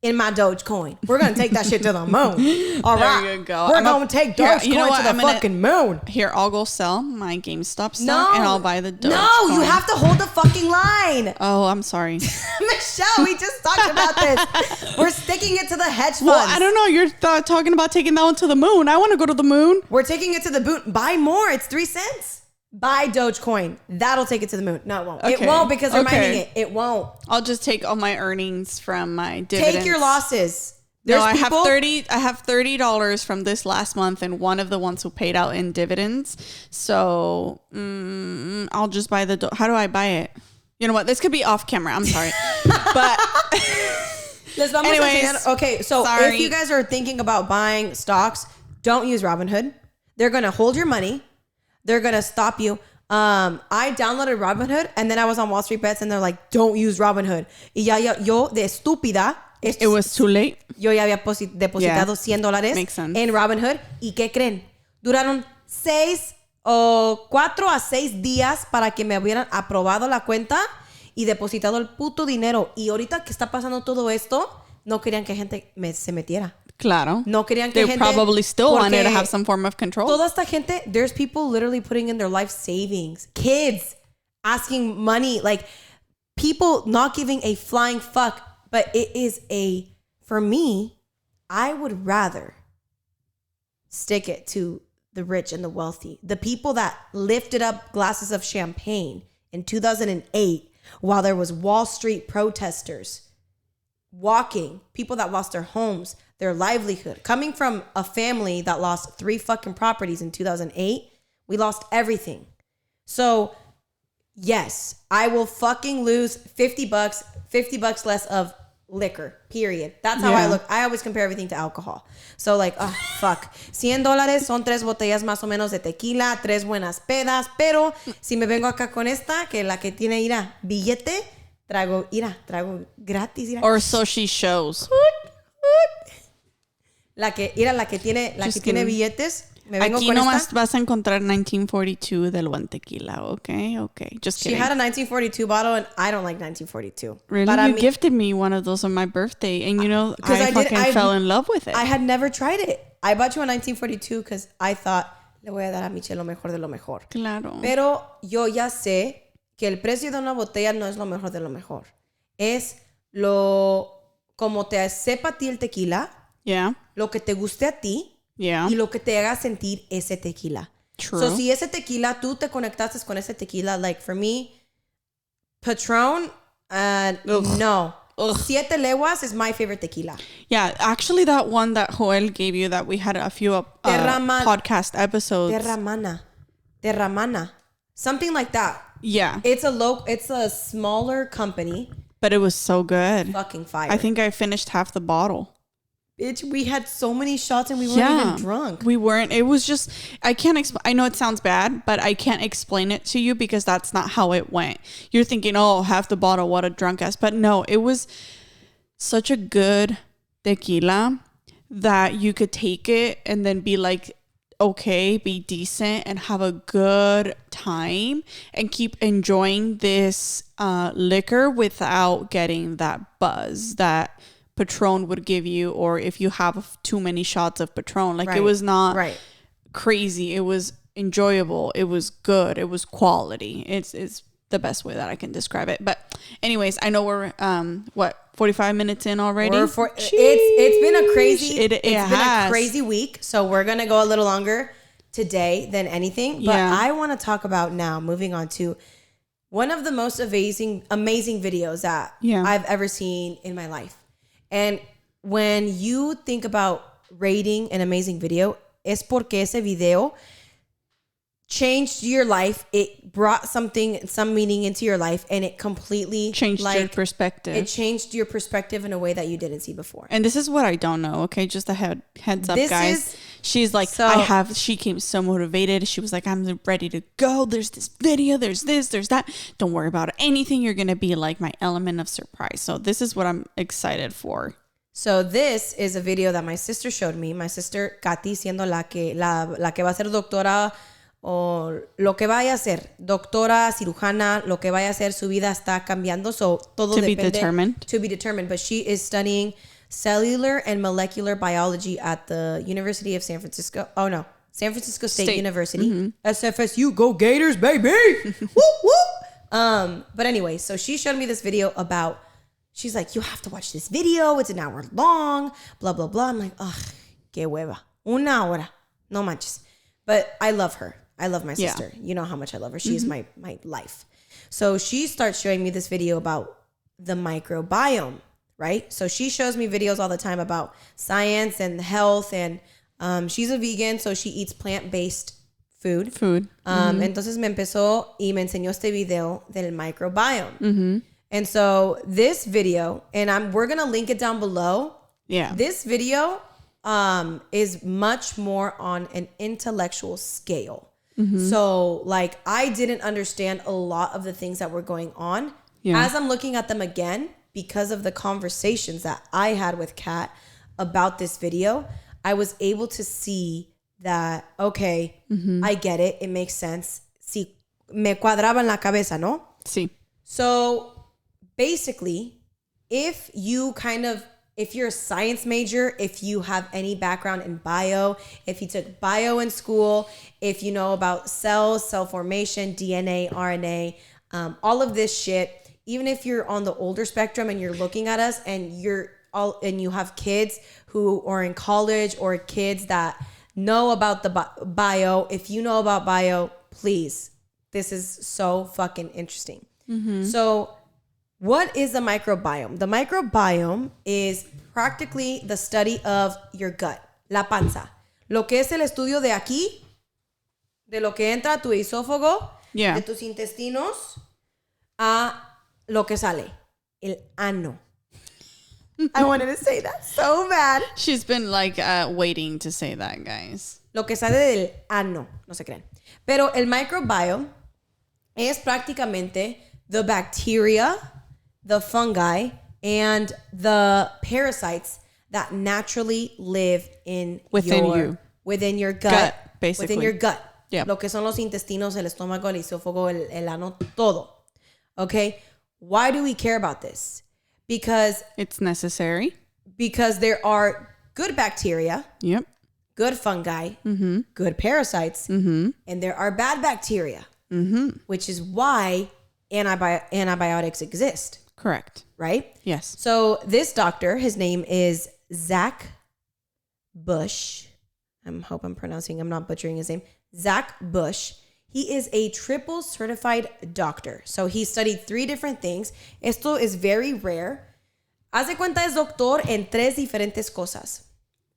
in my Dogecoin. We're going to take that shit to the moon. All right. There you go. We're going to take Dogecoin to the fucking moon. Here, I'll go sell my GameStop stock and I'll buy the Dogecoin. No, you have to hold the fucking line. Oh, I'm sorry. Michelle, we just talked about this. We're sticking it to the hedge funds. Well, I don't know. You're talking about taking that one to the moon. I want to go to the moon. We're taking it to the moon. Buy more. It's 3 cents. Buy Dogecoin. That'll take it to the moon. No, it won't. Okay. It won't because they're mining it. It won't. I'll just take all my earnings from my dividends. Take your losses. I have $30 from this last month and one of the ones who paid out in dividends. So I'll just buy how do I buy it? You know what? This could be off camera. I'm sorry. But anyways, okay, so if you guys are thinking about buying stocks, don't use Robinhood. They're going to hold your money. They're going to stop you. I downloaded Robinhood and then I was on Wall Street Bets and they're like, don't use Robinhood. Y yo de estúpida. It was too late. Yo ya había depositado $100 en Robinhood. ¿Y qué creen? Duraron 4 a 6 días para que me hubieran aprobado la cuenta y depositado el puto dinero. Y ahorita que está pasando todo esto, no querían que gente se metiera. Claro. No querían que gente... They probably still wanted to have some form of control. Toda esta gente, there's people literally putting in their life savings. Kids asking money. Like, people not giving a flying fuck. But it is for me, I would rather stick it to the rich and the wealthy. The people that lifted up glasses of champagne in 2008 while there was Wall Street protesters walking, people that lost their homes, their livelihood. Coming from a family that lost 3 fucking properties in 2008, we lost everything. So, yes, I will fucking lose $50 less of liquor, period. That's how I look. I always compare everything to alcohol. So fuck. $100 son 3 botellas más o menos de tequila, 3 buenas pedas, pero si me vengo acá con esta, que la que tiene, billete, trago gratis, Or so she shows. La que tiene billetes, me vengo aquí con nomás esta. Vas a encontrar 1942 del buen tequila, okay? Just kidding. She had a 1942 bottle and I don't like 1942. Really? But you gifted me one of those on my birthday and I fell in love with it. I had never tried it. I bought you a 1942 because I thought, le voy a dar a Michelle lo mejor de lo mejor. Claro. Pero yo ya sé que el precio de una botella no es lo mejor de lo mejor. Es como te sepa a ti el tequila. Yeah. Lo que te guste a ti. Yeah. Y lo que te haga sentir ese tequila. True. So, si ese tequila, tú te conectaste con ese tequila, like for me, Patron, no. 7 Leguas is my favorite tequila. Yeah, actually that one that Joel gave you that we had a few podcast episodes. Terramana. Something like that. Yeah. It's a smaller company. But it was so good. Fucking fire. I think I finished half the bottle. Bitch, we had so many shots and we weren't even drunk. We weren't. It was just, I can't explain. I know it sounds bad, but I can't explain it to you because that's not how it went. You're thinking, oh, half the bottle, what a drunk ass. But no, it was such a good tequila that you could take it and then be like, okay, be decent and have a good time and keep enjoying this liquor without getting that buzz that Patron would give you, or if you have too many shots of Patron. Like, it was not crazy. It was enjoyable. It was good. It was quality. It's the best way that I can describe it. But anyways, I know we're 45 minutes in already. It's been a crazy it's been a crazy week, so we're gonna go a little longer today than anything. But I want to talk about now, moving on to one of the most amazing videos that I've ever seen in my life. And when you think about rating an amazing video, es porque ese video changed your life. It brought some meaning into your life, and it completely changed your perspective. It changed your perspective in a way that you didn't see before. And this is what I don't know. Okay, just a heads up, guys. She's like, she came so motivated. She was like, I'm ready to go. There's this video. There's this. There's that. Don't worry about anything. You're gonna be like my element of surprise. So this is what I'm excited for. So this is a video that my sister showed me. My sister Katy, siendo la que va a ser doctora, o lo que vaya a ser, doctora, cirujana, lo que vaya a ser, su vida está cambiando. So todo depende. To be determined. But she is studying cellular and molecular biology at the University of San Francisco. Oh no, San Francisco State University. Mm-hmm. SFSU, go Gators, baby! Woo woo! But anyway, so she showed me this video about. She's like, you have to watch this video. It's an hour long. Blah blah blah. I'm like, ugh, que hueva. Una hora. No manches. But I love her. I love my sister. You know how much I love her. She is my life. So she starts showing me this video about the microbiome, right? So she shows me videos all the time about science and health, and she's a vegan, so she eats plant-based food. Entonces me empezó y me enseñó este video del microbiome. Mm-hmm. And so this video, and we're going to link it down below. Yeah. This video is much more on an intellectual scale. Mm-hmm. So like I didn't understand a lot of the things that were going on. Yeah. As I'm looking at them again, because of the conversations that I had with Kat about this video, I was able to see that, okay, I get it. It makes sense. Sí, me cuadraba en la cabeza, ¿no? Sí. So basically, if you're a science major, if you have any background in bio, if you took bio in school, if you know about cells, cell formation, DNA, RNA, all of this shit, even if you're on the older spectrum and you're looking at us and you have kids who are in college or kids that know about the bio, if you know about bio, please, this is so fucking interesting. Mm-hmm. So what is the microbiome? The microbiome is practically the study of your gut, la panza. Lo que es el estudio de aquí, de lo que entra a tu esófago, de tus intestinos, a lo que sale, el ano. I wanted to say that so bad. She's been like waiting to say that, guys. Lo que sale del ano, no se creen. Pero el microbiome es prácticamente the bacteria, the fungi, and the parasites that naturally live within your gut, basically. Within your gut. Yeah. Lo que son los intestinos, el estómago, el esófago, el ano, todo. Okay? Why do we care about this? Because it's necessary. Because there are good bacteria, good fungi, good parasites, and there are bad bacteria, which is why antibiotics exist. Correct. Right? Yes. So this doctor, his name is Zach Bush. I hope I'm not butchering his name. Zach Bush. He is a triple certified doctor. So he studied 3 different things. Esto is very rare. Haz de cuenta es doctor en 3 diferentes cosas.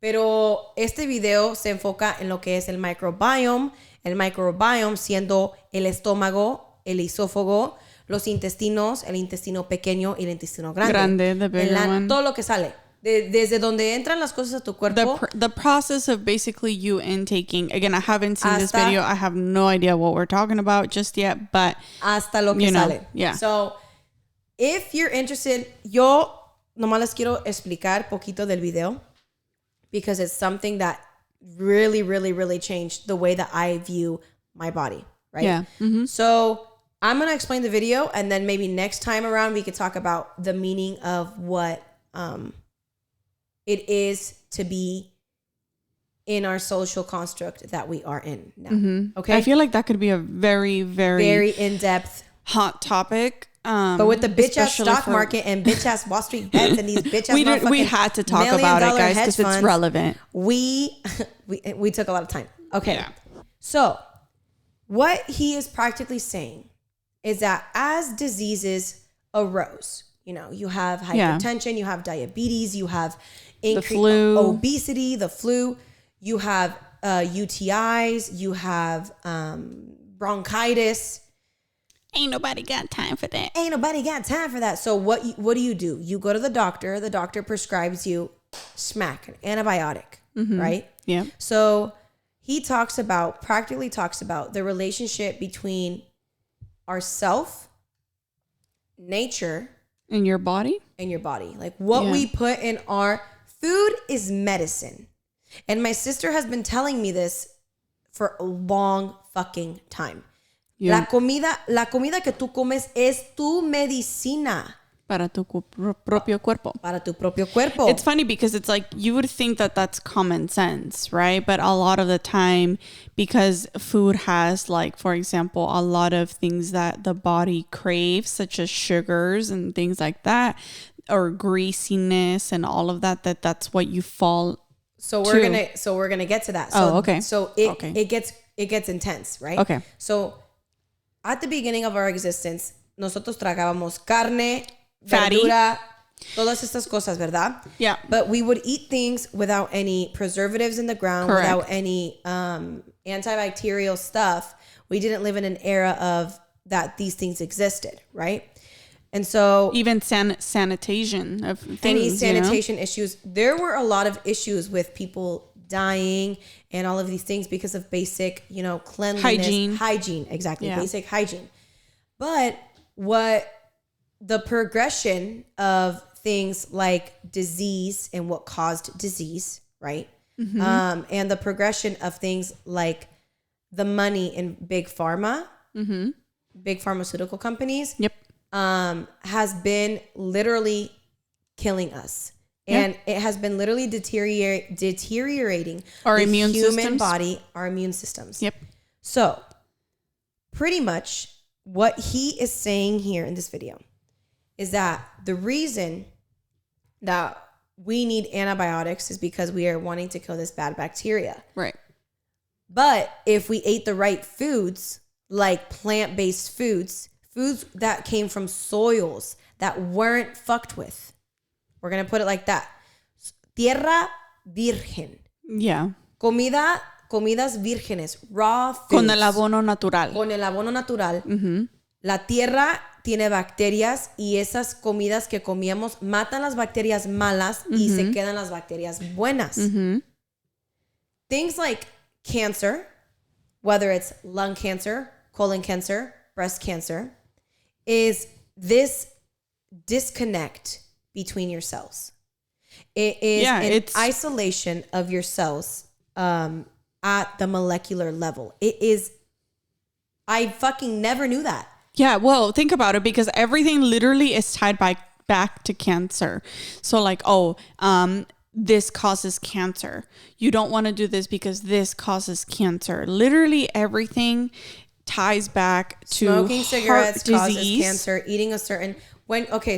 Pero este video se enfoca en lo que es el microbiome. El microbiome siendo el estómago, el esófago, los intestinos, el intestino pequeño y el intestino grande. The bigger one. Todo lo que sale. Desde donde entran las cosas a tu cuerpo. The process of basically you intaking. Again, I haven't seen this video. I have no idea what we're talking about just yet, but hasta lo que sale. Yeah. So, if you're interested, yo nomás les quiero explicar poquito del video because it's something that really, really, really changed the way that I view my body, right? Yeah. Mm-hmm. So, I'm going to explain the video and then maybe next time around we could talk about the meaning of what it is to be in our social construct that we are in now. Mm-hmm. Okay. I feel like that could be a very, very, very in-depth hot topic. But with the bitch ass stock market and bitch ass Wall Street bets and these bitch ass we had to talk about it, guys, because it's relevant. We took a lot of time. Okay. Yeah. So what he is practically saying is that as diseases arose, you have hypertension, you have diabetes, you have increased obesity, the flu, you have UTIs, you have bronchitis. Ain't nobody got time for that. So what do? You go to the doctor. The doctor prescribes you an antibiotic, right? Yeah. So he practically talks about the relationship between ourself, nature, and your body. Like what we put in our food is medicine. And my sister has been telling me this for a long fucking time. Yeah. La comida que tú comes es tu medicina. Para tu propio cuerpo. It's funny because it's like you would think that that's common sense, right? But a lot of the time, because food has, like, for example, a lot of things that the body craves, such as sugars and things like that, or greasiness and all of that's what you fall. So we're gonna get to that. So, okay. So it gets intense, right? Okay. So at the beginning of our existence, nosotros tragábamos carne, fatty, verdura, todas estas cosas, ¿verdad? Yeah. But we would eat things without any preservatives in the ground, correct, without any antibacterial stuff. We didn't live in an era of that these things existed, right? And so even sanitation of things, any sanitation issues. There were a lot of issues with people dying and all of these things because of basic, cleanliness, hygiene, exactly, basic hygiene. But what the progression of things like disease and what caused disease, right? Mm-hmm. And the progression of things like the money in big pharma, big pharmaceutical companies, has been literally killing us. And it has been literally deteriorating our the immune human systems. body, our immune systems. Yep. So pretty much what he is saying here in this video is that the reason that we need antibiotics is because we are wanting to kill this bad bacteria. Right. But if we ate the right foods, like plant-based foods that came from soils that weren't fucked with, we're going to put it like that. Tierra virgen. Yeah. Comidas vírgenes, raw foods. Con el abono natural. Mm-hmm. La tierra tiene bacterias y esas comidas que comíamos matan las bacterias malas y se quedan las bacterias buenas. Mm-hmm. Things like cancer, whether it's lung cancer, colon cancer, breast cancer, is this disconnect between your cells. It is it's isolation of your cells at the molecular level. I fucking never knew that. Yeah, well, think about it, because everything literally is tied back to cancer. So like, this causes cancer. You don't want to do this because this causes cancer. Literally everything ties back to smoking cigarettes heart causes disease. Cancer, eating a certain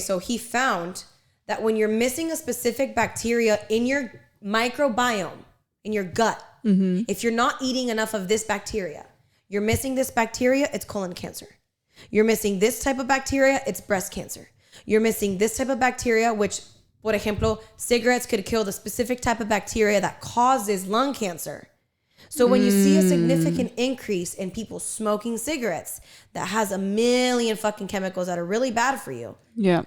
so he found that when you're missing a specific bacteria in your microbiome, in your gut, if you're not eating enough of this bacteria, you're missing this bacteria, it's colon cancer. You're missing this type of bacteria, it's breast cancer. You're missing this type of bacteria, which, por ejemplo, cigarettes could kill the specific type of bacteria that causes lung cancer. So when you see a significant increase in people smoking cigarettes that has a million fucking chemicals that are really bad for you. Yeah.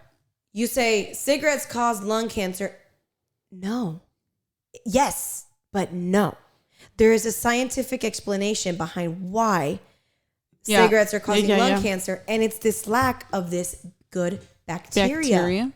You say cigarettes cause lung cancer. no. Yes, but no. There is a scientific explanation behind why cigarettes are causing lung cancer. And it's this lack of this good bacteria.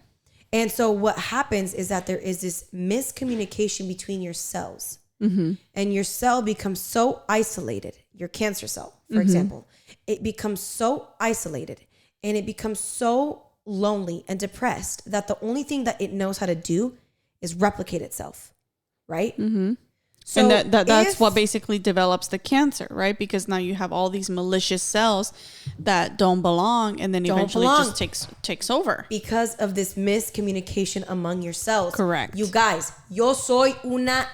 And so what happens is that there is this miscommunication between your cells. Mm-hmm. And your cell becomes so isolated. Your cancer cell, for example. It becomes so isolated. And it becomes so lonely and depressed that the only thing that it knows how to do is replicate itself. Right? Mm-hmm. So and that's what basically develops the cancer, right? Because now you have all these malicious cells that don't belong, and then eventually just takes over. Because of this miscommunication among your cells. Correct. You guys, yo soy una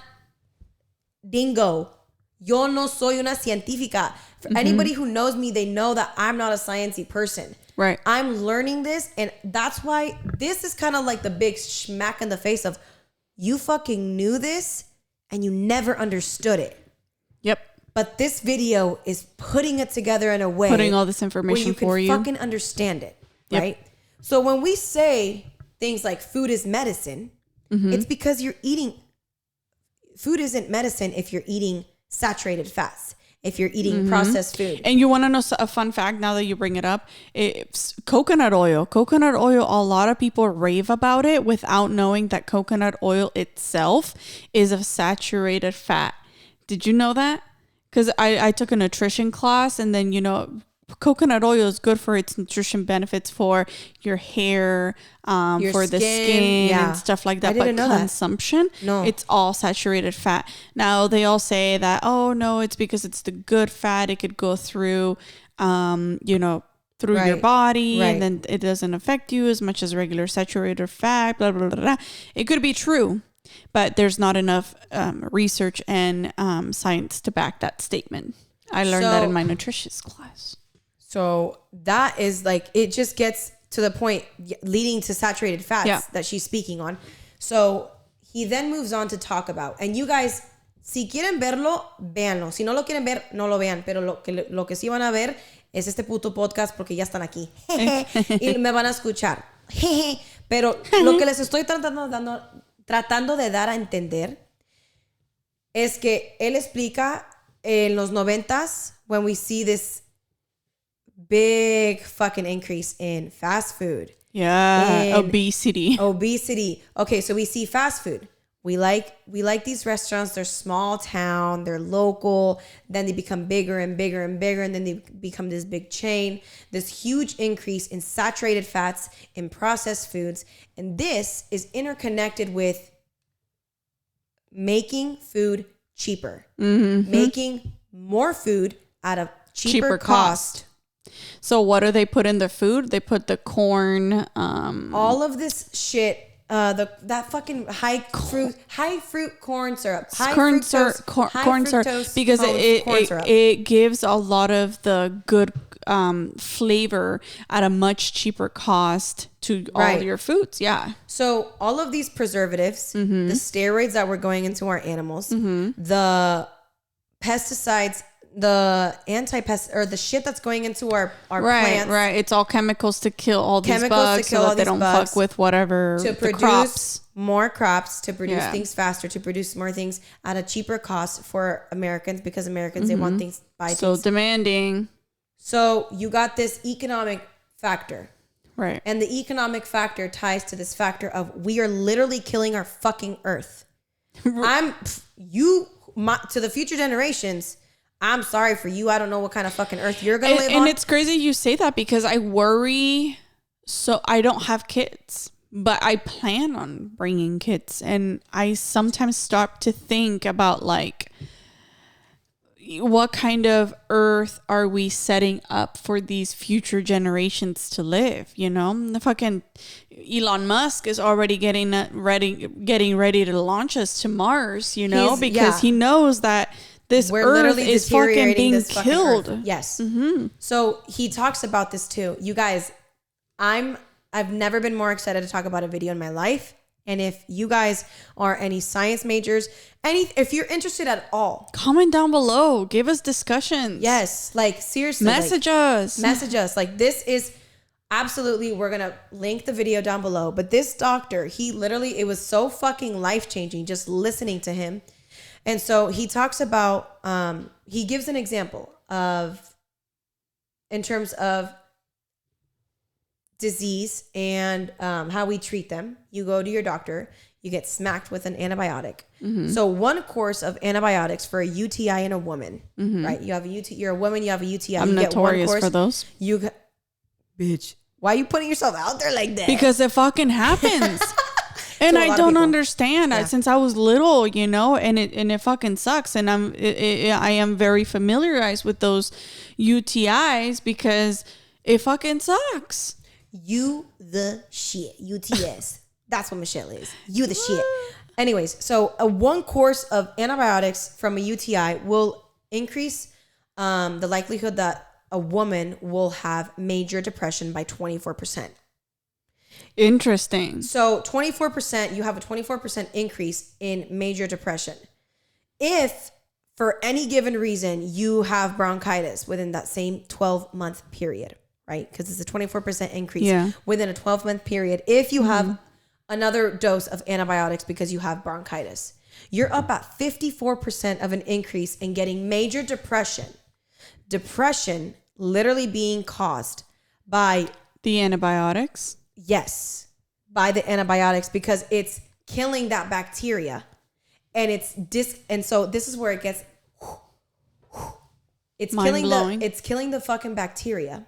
dingo. Yo no soy una científica. For anybody who knows me, they know that I'm not a sciencey person. Right. I'm learning this, and that's why this is kind of like the big smack in the face of, you fucking knew this and you never understood it. Yep. But this video is putting it together in a way, putting all this information for you fucking understand it, right? Yep. So when we say things like food is medicine, it's because you're eating. Food isn't medicine if you're eating saturated fats, if you're eating processed food. And you want to know a fun fact now that you bring it up? It's coconut oil. Coconut oil, a lot of people rave about it without knowing that coconut oil itself is a saturated fat. Did you know that? Because I took a nutrition class, and then, coconut oil is good for its nutrition benefits for your hair, for the skin and stuff like that. I didn't know consumption, no, it's all saturated fat. Now they all say that, oh no, it's because it's the good fat. It could go through, through your body, and then it doesn't affect you as much as regular saturated fat. Blah blah blah blah. It could be true, but there's not enough research and science to back that statement. I learned that in my nutrition class. So that is like, it just gets to the point leading to saturated fats that she's speaking on. So he then moves on to talk about, and you guys, si quieren verlo, véanlo. Si no lo quieren ver, no lo vean. Pero lo que sí van a ver es este puto podcast porque ya están aquí. Y me van a escuchar. Pero lo que les estoy tratando de dar a entender es que él explica en los 90s, when we see this big fucking increase in fast food. Yeah, obesity. Okay, so we see fast food. We like these restaurants. They're small town, they're local. Then they become bigger and bigger and bigger, and then they become this big chain. This huge increase in saturated fats, in processed foods, and this is interconnected with making food cheaper, making more food at a cheaper cost. So what do they put in the food? They put the corn, all of this shit, that fucking high fruit corn syrup, corn syrup, because it gives a lot of the good flavor at a much cheaper cost to all your foods. Yeah. So all of these preservatives, the steroids that were going into our animals, the pesticides, the anti-pest, or the shit that's going into our plants. Right. It's all chemicals to kill all these bugs so that they don't fuck with whatever to produce crops. More crops, to produce things faster, to produce more things at a cheaper cost for Americans, because Americans, they want things by things. So demanding. So you got this economic factor. Right. And the economic factor ties to this factor of, we are literally killing our fucking earth. To the future generations, I'm sorry for you. I don't know what kind of fucking earth you're going to live on. And it's crazy you say that, because I worry. So I don't have kids, but I plan on bringing kids. And I sometimes stop to think about, like, what kind of earth are we setting up for these future generations to live? The fucking Elon Musk is already getting ready to launch us to Mars, because he knows that this earth is fucking being killed. Earth. Yes. So he talks about this too. You guys, I've never been more excited to talk about a video in my life. And if you guys are any science majors, if you're interested at all, comment down below. Give us discussions. Yes. Like, seriously. Message us. Like, this is, absolutely, we're going to link the video down below. But this doctor, it was so fucking life-changing just listening to him. And so he talks about, he gives an example in terms of disease and how we treat them. You go to your doctor, you get smacked with an antibiotic. Mm-hmm. So one course of antibiotics for a UTI in a woman, right? You have a UTI, you're a woman, you have a UTI. I'm notorious for those. Bitch, why are you putting yourself out there like that? Because it fucking happens. And I don't understand. Since I was little, and it fucking sucks. And I am very familiarized with those UTIs because it fucking sucks. You the shit. UTS. That's what Michelle is. You the shit. Anyways, so a one course of antibiotics from a UTI will increase the likelihood that a woman will have major depression by 24%. Interesting. So 24%, you have a 24% increase in major depression. If for any given reason you have bronchitis within that same 12-month period, right? Because it's a 24% increase within a 12-month period. If you have another dose of antibiotics because you have bronchitis, you're up at 54% of an increase in getting major depression. Depression literally being caused by the antibiotics. Yes, by the antibiotics, because it's killing that bacteria, and and so this is where it gets. It's killing the fucking bacteria,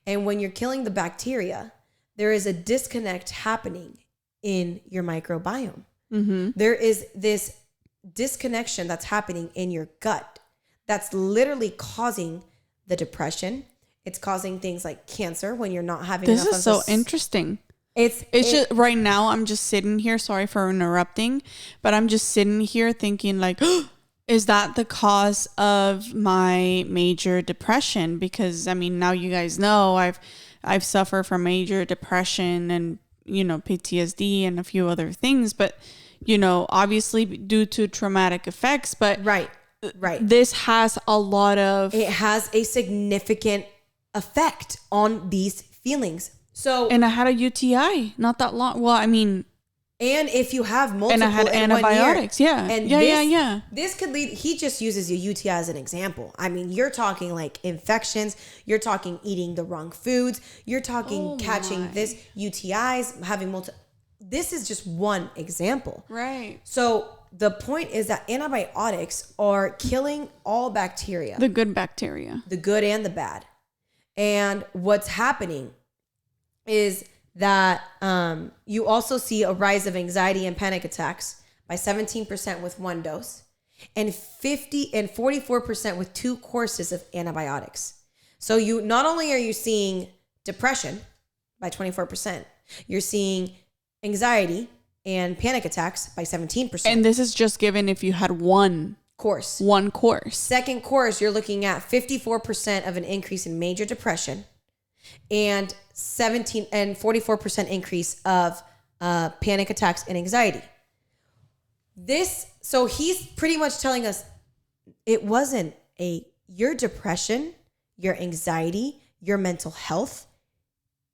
and when you're killing the bacteria, there is a disconnect happening in your microbiome. Mm-hmm. There is this disconnection that's happening in your gut that's literally causing the depression. It's causing things like cancer when you're not having enough. This is so interesting. It's just right now I'm just sitting here. Sorry for interrupting, but I'm just sitting here thinking like, is that the cause of my major depression? Because I mean, now you guys know I've suffered from major depression and PTSD and a few other things, but obviously due to traumatic effects. But right. This has it has a significant effect on these feelings. So, and I had a UTI not that long. Well, I mean, and if you have multiple, and I had antibiotics, This could lead. He just uses your UTI as an example. I mean, you're talking like infections. You're talking eating the wrong foods. You're talking catching this UTIs, having multiple. This is just one example, right? So the point is that antibiotics are killing all bacteria, the good bacteria, the good and the bad. And what's happening is that you also see a rise of anxiety and panic attacks by 17% with one dose and 44% with 2 courses of antibiotics. So you not only are you seeing depression by 24%, you're seeing anxiety and panic attacks by 17%. And this is just given if you had one course. Second course, you're looking at 54% of an increase in major depression and 44% increase of panic attacks and anxiety. So he's pretty much telling us it wasn't your depression, your anxiety, your mental health.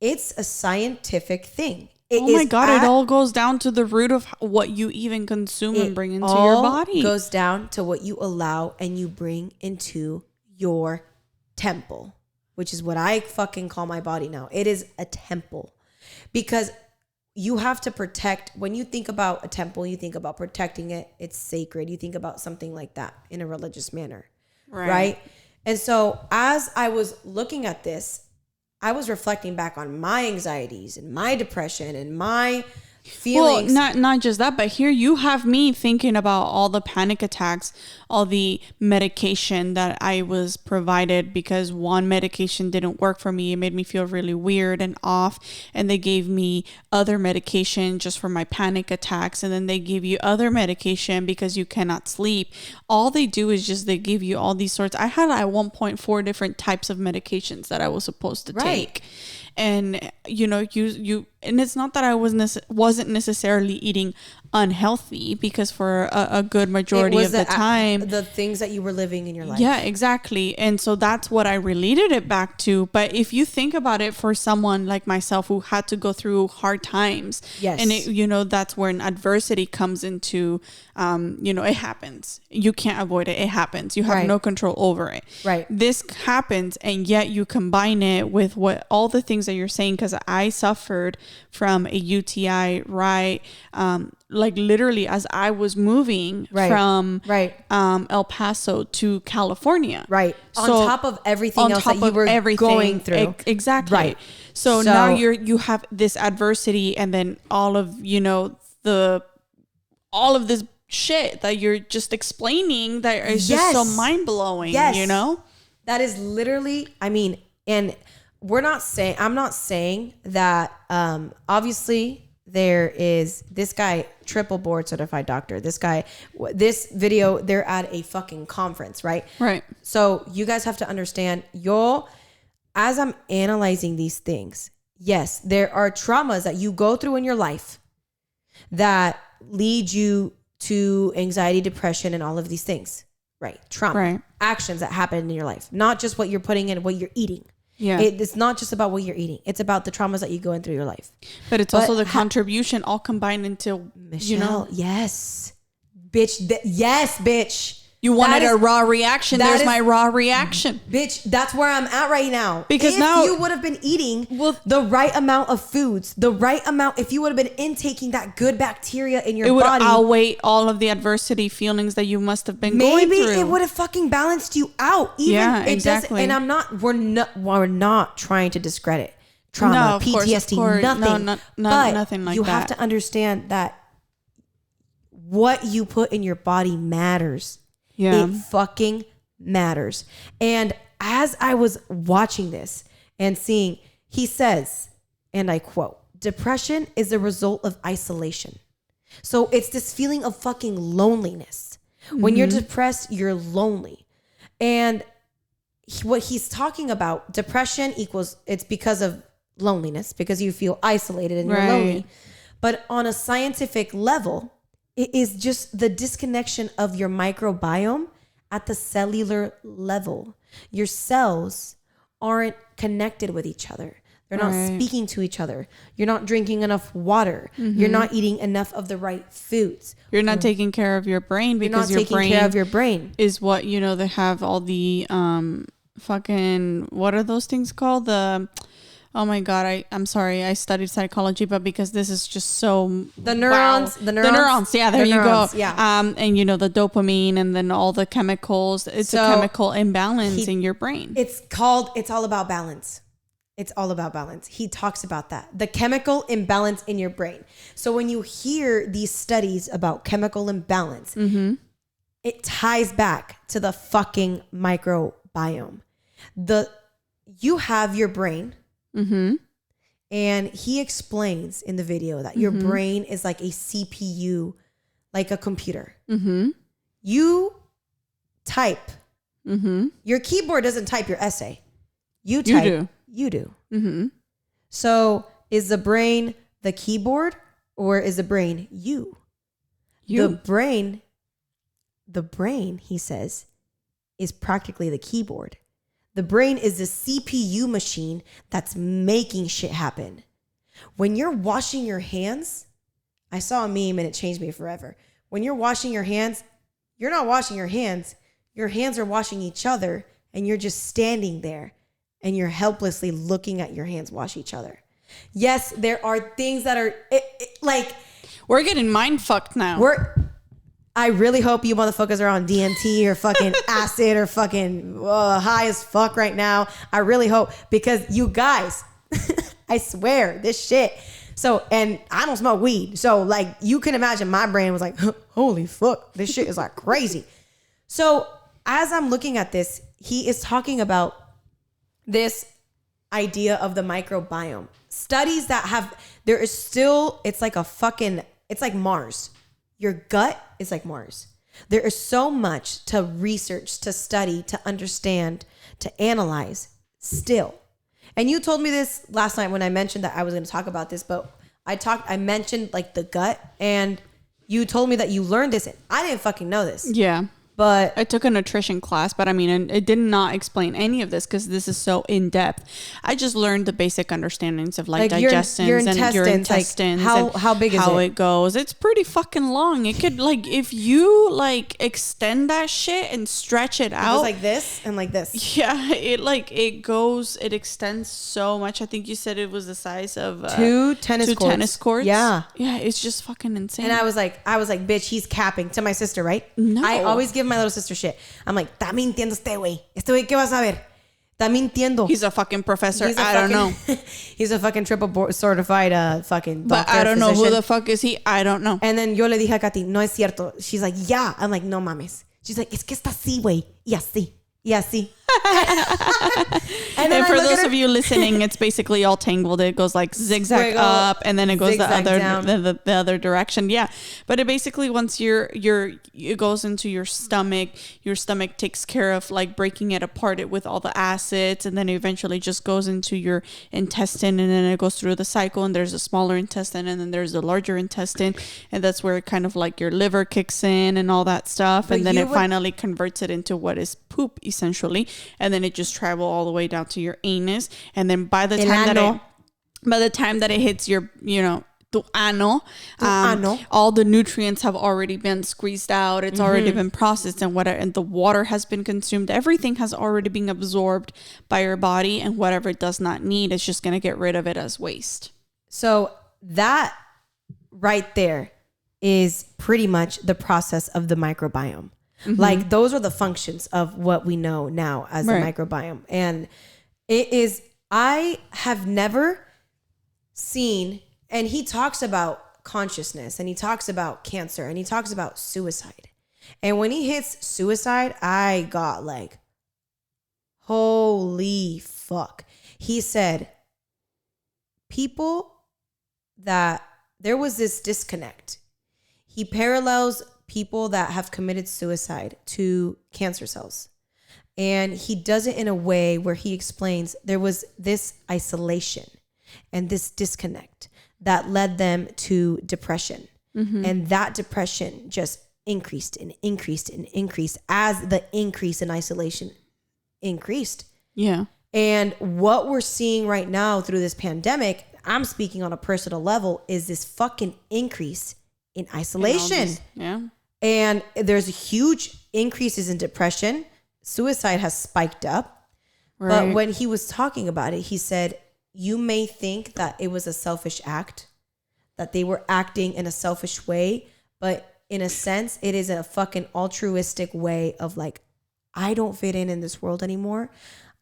It's a scientific thing. It all goes down to the root of what you even consume and bring into your body. It goes down to what you allow and you bring into your temple, which is what I fucking call my body now. It is a temple because you have to protect. When you think about a temple, you think about protecting it. It's sacred. You think about something like that in a religious manner, right? And so as I was looking at this, I was reflecting back on my anxieties and my depression and my feelings. Well, not just that, but here you have me thinking about all the panic attacks, all the medication that I was provided because one medication didn't work for me. It made me feel really weird and off. And they gave me other medication just for my panic attacks. And then they give you other medication because you cannot sleep. All they do is they give you all these sorts. I had at one point 4 different types of medications that I was supposed to take. And you and it's not that I wasn't necessarily eating unhealthy, because for a good majority of the time, the things that you were living in your life. Yeah, exactly. And so that's what I related it back to. But if you think about it, for someone like myself who had to go through hard times, yes, and that's where an adversity comes into, it happens. You can't avoid it. It happens. You have no control over it. Right. This happens, and yet you combine it with all the things that you're saying, because I suffered from a UTI, right? Like literally as I was moving from El Paso to California. Right. So, on top of everything else that you were going through. Exactly. Right. So now you have this adversity, and then all of, all of this shit that you're just explaining that is just so mind blowing, That is literally, and I'm not saying that, obviously there is this guy, triple board certified doctor. This video, they're at a fucking conference, right? Right. So you guys have to understand, as I'm analyzing these things, yes, there are traumas that you go through in your life that lead you to anxiety, depression, and all of these things, right? Trauma, actions that happen in your life, not just what you're putting in, what you're eating. Yeah. It's not just about what you're eating. It's about the traumas that you go in through your life. But it's also the contribution all combined into, Michelle, yes. Bitch. Yes, bitch. You wanted a raw reaction. There's my raw reaction. Bitch, that's where I'm at right now. Because if you would have been eating the right amount of foods, if you would have been intaking that good bacteria in your body, it would outweigh all of the adversity feelings that you must have been going through. Maybe it would have fucking balanced you out. Exactly. And we're not trying to discredit trauma, PTSD, nothing. Nothing like that. You have to understand that what you put in your body matters. Yeah. It fucking matters. And as I was watching this and seeing, he says, and I quote, "Depression is a result of isolation." So it's this feeling of fucking loneliness. Mm-hmm. When you're depressed, you're lonely. And what he's talking about, depression it's because of loneliness, because you feel isolated and you're lonely. But on a scientific level, it is just the disconnection of your microbiome at the cellular level. Your cells aren't connected with each other. They're not speaking to each other. You're not drinking enough water. Mm-hmm. You're not eating enough of the right foods. You're not taking care of your brain, because your brain is what, they have all the fucking, what are those things called? Oh my God, I'm sorry. I studied psychology, but because this is just so... The neurons. Yeah, there you go. Yeah. And the dopamine, and then all the chemicals. It's a chemical imbalance in your brain. It's all about balance. It's all about balance. He talks about that. The chemical imbalance in your brain. So when you hear these studies about chemical imbalance, mm-hmm. it ties back to the fucking microbiome. You have your brain... Mm-hmm. And he explains in the video that your brain is like a CPU, like a computer. Mm-hmm. You type. Mm-hmm. Your keyboard doesn't type your essay. You type. You do. Mm-hmm. So is the brain the keyboard, or is the brain you? The brain, he says, is practically the keyboard. The brain is the CPU machine that's making shit happen. When you're washing your hands, I saw a meme and it changed me forever. When you're washing your hands, you're not washing your hands. Your hands are washing each other, and you're just standing there and you're helplessly looking at your hands wash each other. Yes, there are things that are like... We're getting mind fucked now. I really hope you motherfuckers are on DMT or fucking acid or fucking high as fuck right now. I really hope, because you guys, I swear this shit. So, and I don't smoke weed. So like, you can imagine my brain was like, holy fuck, this shit is like crazy. So as I'm looking at this, he is talking about this idea of the microbiome. Studies that it's like Mars. Your gut is like Mars. There is so much to research, to study, to understand, to analyze still. And you told me this last night when I mentioned that I was going to talk about this, but I mentioned like the gut, and you told me that you learned this. I didn't fucking know this. Yeah. But I took a nutrition class, but I mean, it did not explain any of this because this is so in depth. I just learned the basic understandings of like digestions your and your intestines, like how big is how it goes. It's pretty fucking long. It could like if you like extend that shit and stretch it out, goes like this and like this. Yeah, it extends so much. I think you said it was the size of two tennis courts. Yeah, it's just fucking insane. And I was like, bitch, he's capping to my sister, right? No, I always give my little sister shit. I'm like, está mintiendo este güey. Este güey, ¿qué vas a ver? Está mintiendo. He's a fucking professor. I don't know. He's a fucking triple board certified fucking doctor. But I don't know who the fuck is he. I don't know. And then yo le dije a Katy, no es cierto. She's like, yeah. I'm like, no mames. She's like, es que está así, güey. Y así. Y así. and for those of you listening, it's basically all tangled. It goes like zigzag up and then it goes the other direction. Yeah. But it basically, once it goes into your stomach takes care of like breaking it apart with all the acids, and then it eventually just goes into your intestine, and then it goes through the cycle, and there's a smaller intestine, and then there's the larger intestine, and that's where it kind of like your liver kicks in and all that stuff. But and then it finally converts it into what is poop essentially. And then it just travel all the way down to your anus. And then by the time that it hits your, tu ano, all the nutrients have already been squeezed out. It's already been processed and whatever, and the water has been consumed. Everything has already been absorbed by your body, and whatever it does not need, it's just going to get rid of it as waste. So that right there is pretty much the process of the microbiome. Mm-hmm. Like those are the functions of what we know now as the microbiome. And it is, I have never seen, and he talks about consciousness and he talks about cancer and he talks about suicide. And when he hits suicide, I got like, holy fuck. He said, there was this disconnect. He parallels people that have committed suicide to cancer cells. And he does it in a way where he explains there was this isolation and this disconnect that led them to depression. Mm-hmm. And that depression just increased and increased and increased as the increase in isolation increased. Yeah. And what we're seeing right now through this pandemic, I'm speaking on a personal level, is this fucking increase in isolation. Yeah. And there's huge increases in depression. Suicide has spiked up. Right. But when he was talking about it, he said, you may think that it was a selfish act, that they were acting in a selfish way, but in a sense, it is a fucking altruistic way of like, I don't fit in this world anymore.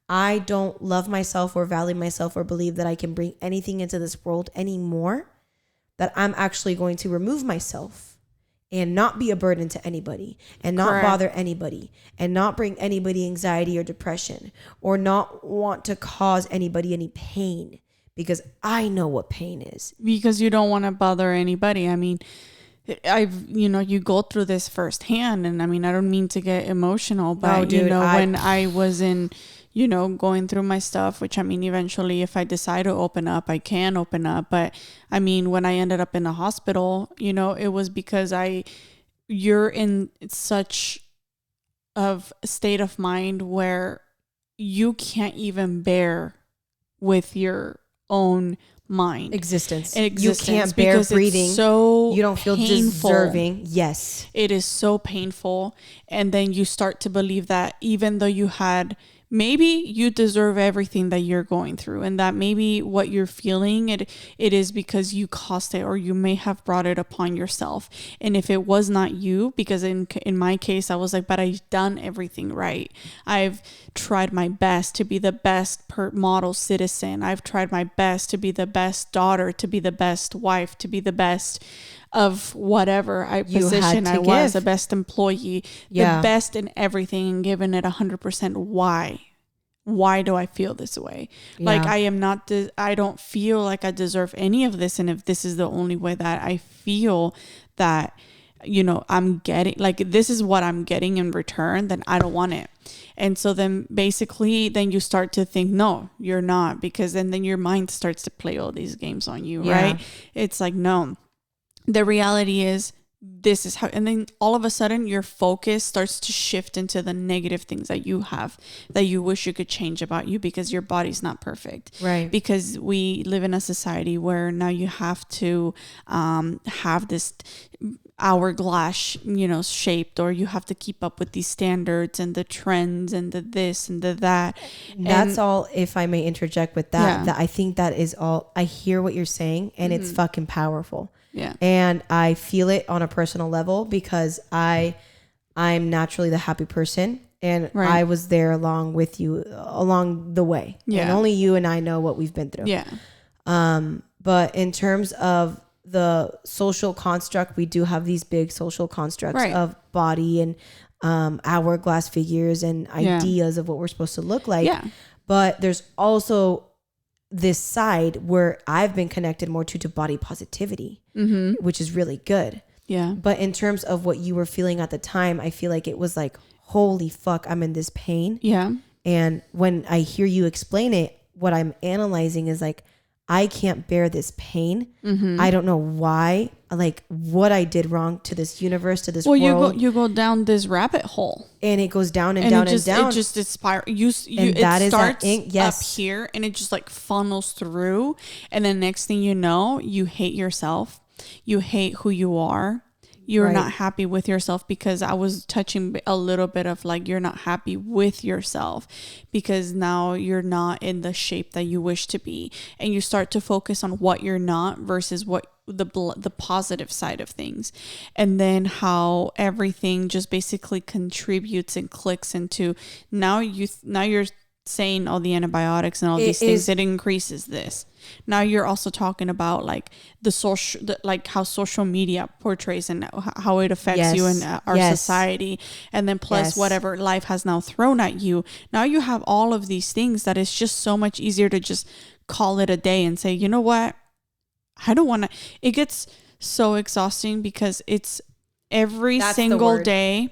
I don't love myself or value myself or believe that I can bring anything into this world anymore, that I'm actually going to remove myself and not be a burden to anybody and not bother anybody and not bring anybody anxiety or depression or not want to cause anybody any pain, because I know what pain is. Because you don't want to bother anybody. I mean, you go through this firsthand, and I mean, I don't mean to get emotional, but when I was in, going through my stuff, which I mean, eventually if I decide to open up, I can open up. But I mean, when I ended up in the hospital, it was because you're in such of a state of mind where you can't even bear with your own mind existence. You can't bear breathing. So you don't feel painful. Deserving. Yes. It is so painful. And then you start to believe that even though you had, maybe you deserve everything that you're going through, and that maybe what you're feeling, it is because you caused it, or you may have brought it upon yourself. And if it was not you, because in my case, I was like, but I've done everything right. I've tried my best to be the best model citizen. I've tried my best to be the best daughter, to be the best wife, to be the best of whatever position I was, the best employee, the best in everything, and given it 100%. Why do I feel this way? Like I don't feel like I deserve any of this. And if this is the only way that I feel that, I'm getting, like, this is what I'm getting in return, then I don't want it. And so then basically then you start to think, no, you're not, because then your mind starts to play all these games on you, right? It's like, no. The reality is this is how, and then all of a sudden your focus starts to shift into the negative things that you have that you wish you could change about you because your body's not perfect. Right. Because we live in a society where now you have to have this hourglass, shaped, or you have to keep up with these standards and the trends and the this and the that. That's all, if I may interject with that, that I think that is all, I hear what you're saying and it's fucking powerful. Yeah. And I feel it on a personal level because I'm naturally the happy person and I was there along with you along the way. Yeah. And only you and I know what we've been through. Yeah. But in terms of the social construct, we do have these big social constructs of body and hourglass figures and ideas of what we're supposed to look like. Yeah. But there's also this side where I've been connected more to body positivity, which is really good. Yeah. But in terms of what you were feeling at the time, I feel like it was like, holy fuck, I'm in this pain. Yeah. And when I hear you explain it, what I'm analyzing is like, I can't bear this pain. I don't know why, like what I did wrong to this universe, to this world. You go down this rabbit hole, and it goes down and down and down. It just spirals. It starts up here, and it just like funnels through. And then next thing you know, you hate yourself. You hate who you are. You're not happy with yourself, because I was touching a little bit of like, you're not happy with yourself because now you're not in the shape that you wish to be. And you start to focus on what you're not versus what the positive side of things. And then how everything just basically contributes and clicks into now you're saying all the antibiotics and all these things, it increases this. Now you're also talking about like like how social media portrays and how it affects you in our society. And then plus whatever life has now thrown at you. Now you have all of these things that it's just so much easier to just call it a day and say, you know what? I don't want to. It gets so exhausting because it's every single day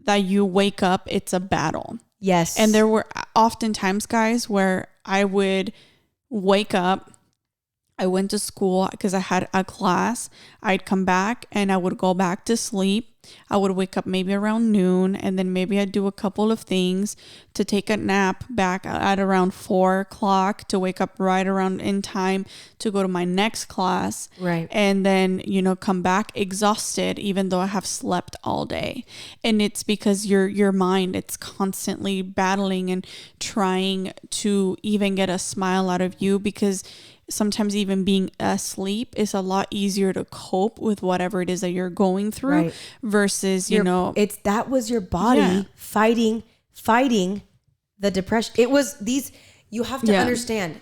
that you wake up, it's a battle. Yes. And there were oftentimes, guys, where I would wake up, I went to school because I had a class. I'd come back and I would go back to sleep. I would wake up maybe around noon, and then maybe I'd do a couple of things to take a nap back at around 4 o'clock to wake up right around in time to go to my next class. Right. And then, come back exhausted, even though I have slept all day. And it's because your mind, it's constantly battling and trying to even get a smile out of you, because sometimes even being asleep is a lot easier to cope with whatever it is that you're going through versus, that was your body fighting the depression. It was you have to understand,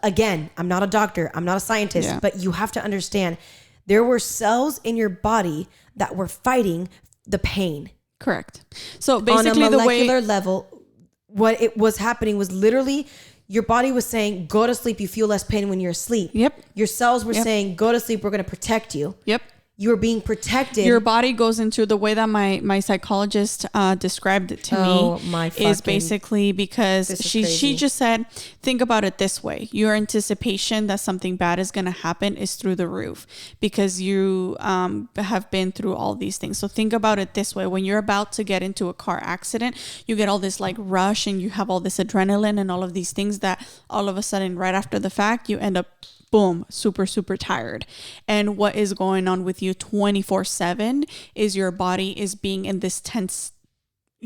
again, I'm not a doctor, I'm not a scientist, but you have to understand there were cells in your body that were fighting the pain. Correct. So basically on a molecular level, what it was happening was literally your body was saying, go to sleep. You feel less pain when you're asleep. Yep. Your cells were saying, go to sleep. We're going to protect you. Yep. You were being protected. Your body goes into the way that my psychologist described it to me is basically because she just said, think about it this way. Your anticipation that something bad is going to happen is through the roof because you have been through all these things. So think about it this way. When you're about to get into a car accident, you get all this like rush and you have all this adrenaline and all of these things that all of a sudden right after the fact, you end up boom, super, super tired. And what is going on with you 24/7 is your body is being in this tense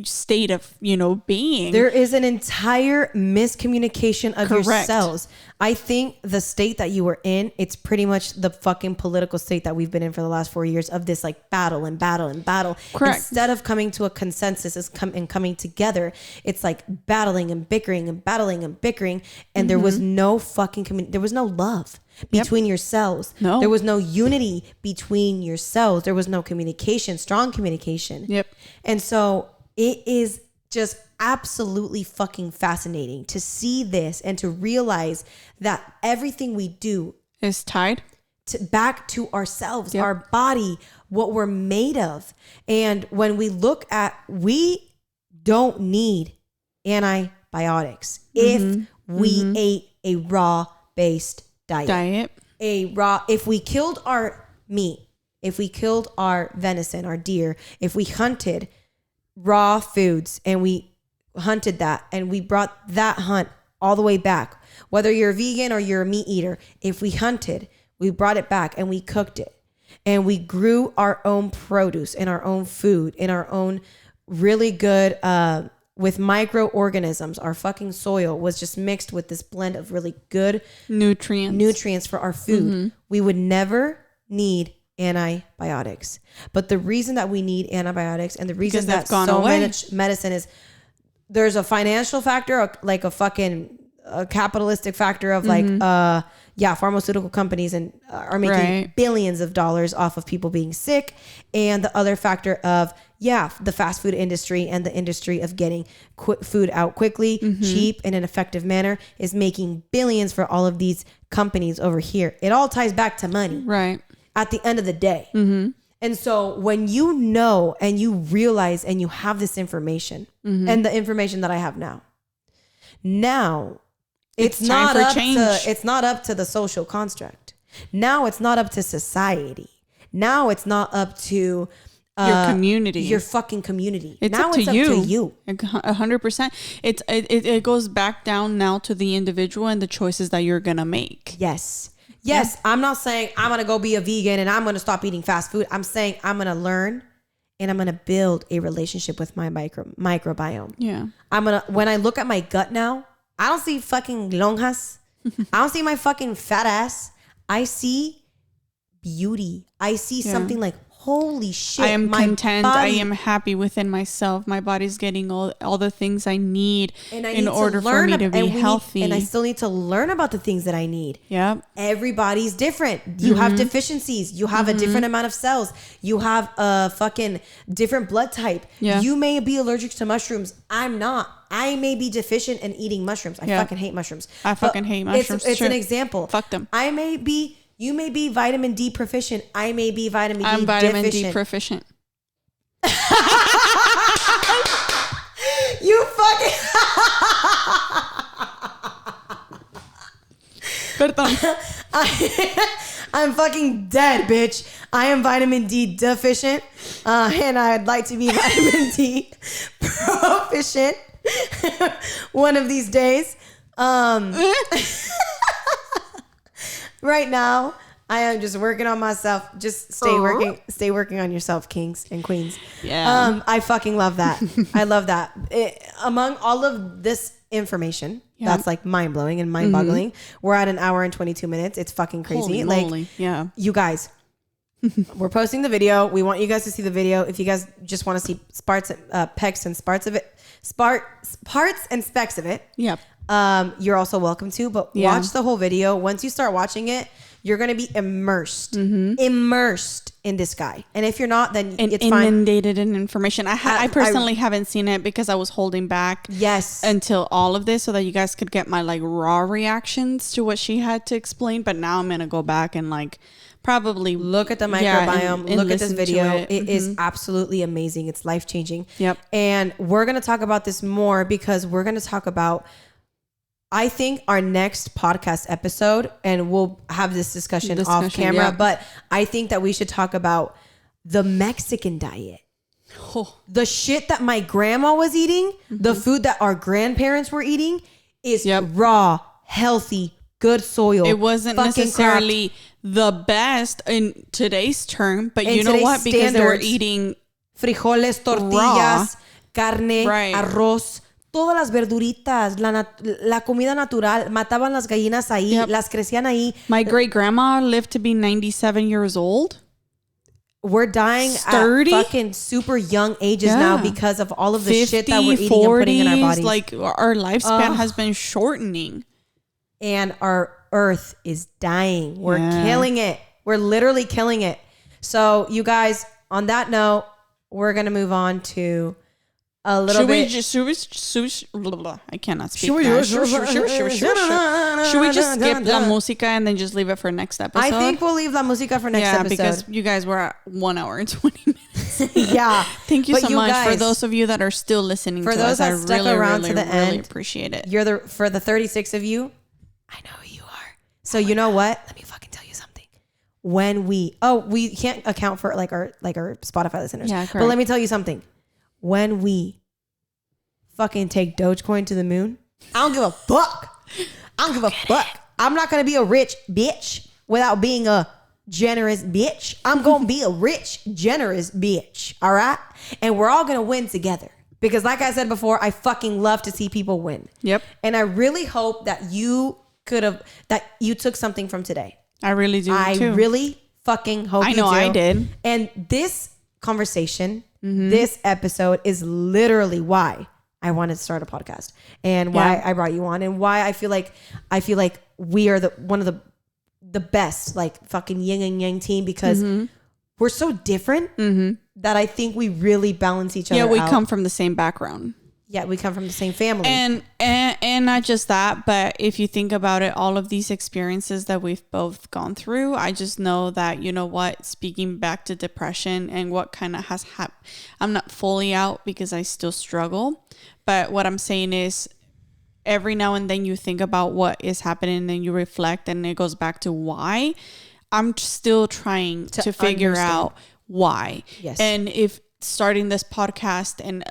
state of, being. There is an entire miscommunication of your cells. I think the state that you were in, it's pretty much the fucking political state that we've been in for the last 4 years of this like battle and battle and battle. Correct. Instead of coming to a consensus and coming together, it's like battling and bickering and battling and bickering. And there was no fucking there was no love between your cells. No. There was no unity between your cells. There was no communication, strong communication. Yep. And so it is just absolutely fucking fascinating to see this and to realize that everything we do is tied back to ourselves, our body, what we're made of. And when we look at, we don't need antibiotics if we ate a raw based diet. If we killed our meat if we killed our venison, our deer, if we hunted raw foods and we hunted that and we brought that hunt all the way back, whether you're a vegan or you're a meat eater, if we hunted, we brought it back and we cooked it and we grew our own produce and our own food in our own really good, with microorganisms, our fucking soil was just mixed with this blend of really good nutrients for our food. We would never need antibiotics. But the reason that we need antibiotics and the reason that so much medicine is, there's a financial factor, like a fucking capitalistic factor of like, pharmaceutical companies and are making billions of dollars off of people being sick. And the other factor of, the fast food industry and the industry of getting food out quickly, cheap, in an effective manner is making billions for all of these companies over here. It all ties back to money. Right. At the end of the day. And so when you know and you realize and you have this information and the information that I have now it's not up to the social construct. Now it's not up to society. Now it's not up to your community, your fucking community. It's now up to you. 100%. It goes back down now to the individual and the choices that you're going to make. Yes. I'm not saying I'm going to go be a vegan and I'm going to stop eating fast food. I'm saying I'm going to learn and I'm going to build a relationship with my microbiome. Yeah. When I look at my gut now, I don't see fucking lonjas. I don't see my fucking fat ass. I see beauty. I see something like, holy shit. I am content. I am happy within myself. My body's getting all the things I need in order for me to be healthy. And I still need to learn about the things that I need. Yeah. Everybody's different. You have deficiencies. You have a different amount of cells. You have a fucking different blood type. Yeah. You may be allergic to mushrooms. I'm not. I may be deficient in eating mushrooms. I fucking hate mushrooms. I fucking hate mushrooms. It's an example. Fuck them. You may be vitamin D proficient. I may be vitamin D deficient. I'm vitamin D proficient. You fucking... Perdón. I'm fucking dead, bitch. I am vitamin D deficient. And I'd like to be vitamin D proficient one of these days. Right now, I am just working on myself. Just stay working on yourself, kings and queens. Yeah. I fucking love that. I love that. Among all of this information, that's like mind blowing and mind boggling. We're at 1 hour and 22 minutes. It's fucking crazy. Holy moly. Yeah. You guys, we're posting the video. We want you guys to see the video. If you guys just want to see parts and specks of it. Yep. You're also welcome to, but watch the whole video. Once you start watching it, you're going to be immersed in this guy. And if you're not, then it's fine. Inundated in information. I personally haven't seen it because I was holding back until all of this so that you guys could get my like raw reactions to what she had to explain. But now I'm going to go back and like probably look at the microbiome, and look at this video. It is absolutely amazing. It's life-changing. Yep. And we're going to talk about this more because we're going to talk about, I think, our next podcast episode, and we'll have this discussion off camera, but I think that we should talk about the Mexican diet. Oh. The shit that my grandma was eating, the food that our grandparents were eating is raw, healthy, good soil. It wasn't necessarily the best in today's term, but you know what? Because they were eating frijoles, tortillas, carne, arroz, todas las verduritas, la comida natural, mataban las gallinas ahí, las crecían ahí. My great grandma lived to be 97 years old. We're dying at fucking super young ages now because of all of the 50, shit that we're eating 40s, and putting in our bodies. Like our lifespan has been shortening. And our earth is dying. We're killing it. We're literally killing it. So you guys, on that note, we're going to move on to a little bit. I cannot speak. Should we just skip la música and then just leave it for next episode? I think we'll leave la música for next episode. Because you guys were at 1 hour and 20 minutes. Yeah. Thank you so much for those of you that are still listening to us. For those that stuck around to the end, really appreciate it. For the 36 of you, I know who you are. So you know what? Let me fucking tell you something. we can't account for like our Spotify listeners. Yeah, correct. But let me tell you something. When we fucking take Dogecoin to the moon, I don't give a fuck. I'm not going to be a rich bitch without being a generous bitch. I'm going to be a rich, generous bitch. All right. And we're all going to win together. Because like I said before, I fucking love to see people win. Yep. And I really hope that you took something from today. I really do too. I really fucking hope you do. I know I did. And this conversation, this episode is literally why I wanted to start a podcast and why I brought you on and why I feel like we are one of the best like fucking yin and yang team because we're so different that I think we really balance each other out. Yeah, we come from the same background. Yeah, we come from the same family. And not just that, but if you think about it, all of these experiences that we've both gone through, I just know that, you know what, speaking back to depression and what kind of has happened, I'm not fully out because I still struggle. But what I'm saying is every now and then you think about what is happening and you reflect and it goes back to why. I'm still trying to figure out why. Yes. And if starting this podcast and,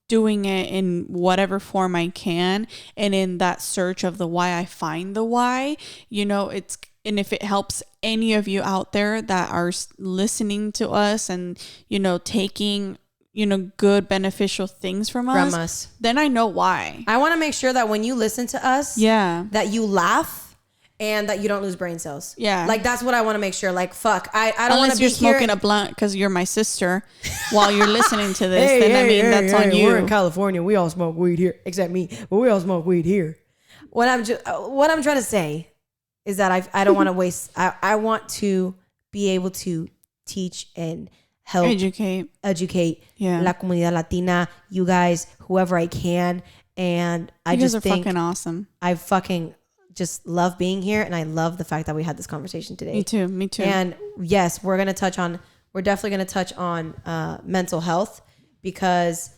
doing it in whatever form I can. And in that search of the why, I find the why, and if it helps any of you out there that are listening to us and, taking, good beneficial things from us, then I know why. I want to make sure that when you listen to us, that you laugh. And that you don't lose brain cells. Yeah. Like, that's what I want to make sure. Like, fuck. I don't want to be Unless you're smoking a blunt because you're my sister while you're listening to this, that's on you. We're in California. We all smoke weed here. Except me. But we all smoke weed here. What I'm trying to say is that I don't want to waste. I want to be able to teach and help. Educate. La comunidad latina. You guys, whoever I can. And I just think. You guys are fucking awesome. I fucking just love being here, and I love the fact that we had this conversation today. Me too. And yes, we're definitely gonna touch on mental health because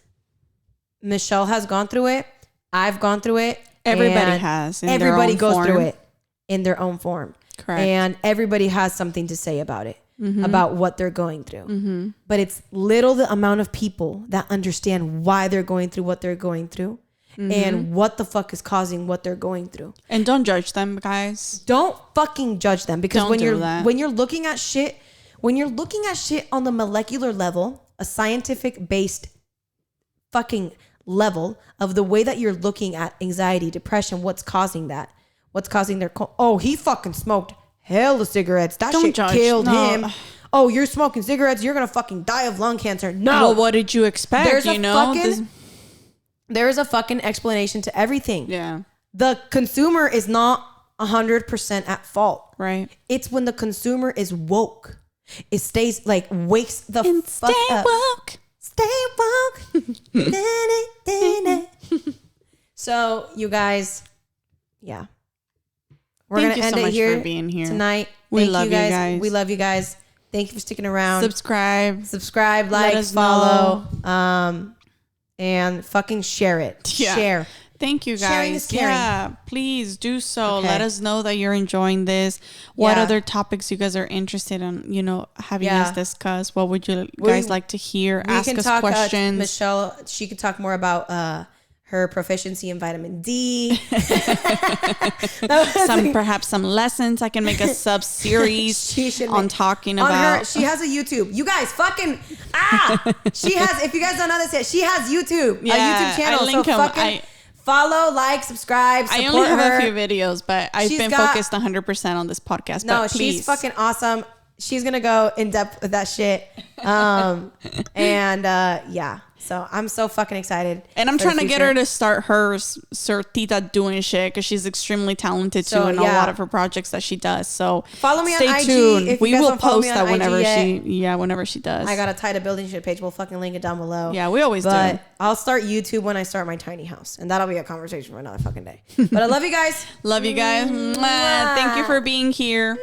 Michelle has gone through it. I've gone through it. Everybody has. Everybody goes through it in their own form. Correct. And everybody has something to say about it, about what they're going through. But it's little the amount of people that understand why they're going through what they're going through. And what the fuck is causing what they're going through. And don't judge them, guys. Don't fucking judge them because when you're looking at shit on the molecular level, a scientific based fucking level of the way that you're looking at anxiety, depression, what's causing that? What's causing their he fucking smoked hella cigarettes. That shit killed him. Oh, you're smoking cigarettes, you're gonna fucking die of lung cancer. No. Well, what did you expect? There is a fucking explanation to everything. Yeah. The consumer is not 100% at fault. Right. It's when the consumer is woke. It stays like wakes the fuck up. Stay woke. So you guys, yeah. We're going to end it here for being here tonight. We love you guys. We love you guys. Thank you for sticking around. Subscribe, like, follow. And fucking share it. Yeah. Share. Thank you, guys. Sharing is caring. Yeah, please do so. Okay. Let us know that you're enjoying this. What other topics you guys are interested in, having us discuss? What would you guys like to hear? Ask us questions. Michelle, she could talk more about her proficiency in vitamin D. Perhaps some lessons. I can make a sub series on talking about. She has a YouTube. You guys fucking she has. If you guys don't know this yet, she has YouTube. A YouTube channel. I link so follow, like, subscribe. Support I only have her. a few videos, but I've been focused 100% on this podcast. No, but please. She's fucking awesome. She's gonna go in depth with that shit. So I'm so fucking excited. And I'm trying to get her to start her Tita doing shit because she's extremely talented too in a lot of her projects that she does. So follow me on IG. Tuned. We will post that whenever she does. I got a Tita building shit page. We'll fucking link it down below. Yeah, we always do. I'll start YouTube when I start my tiny house, and that'll be a conversation for another fucking day. But I love you guys. Love you guys. Mwah. Thank you for being here.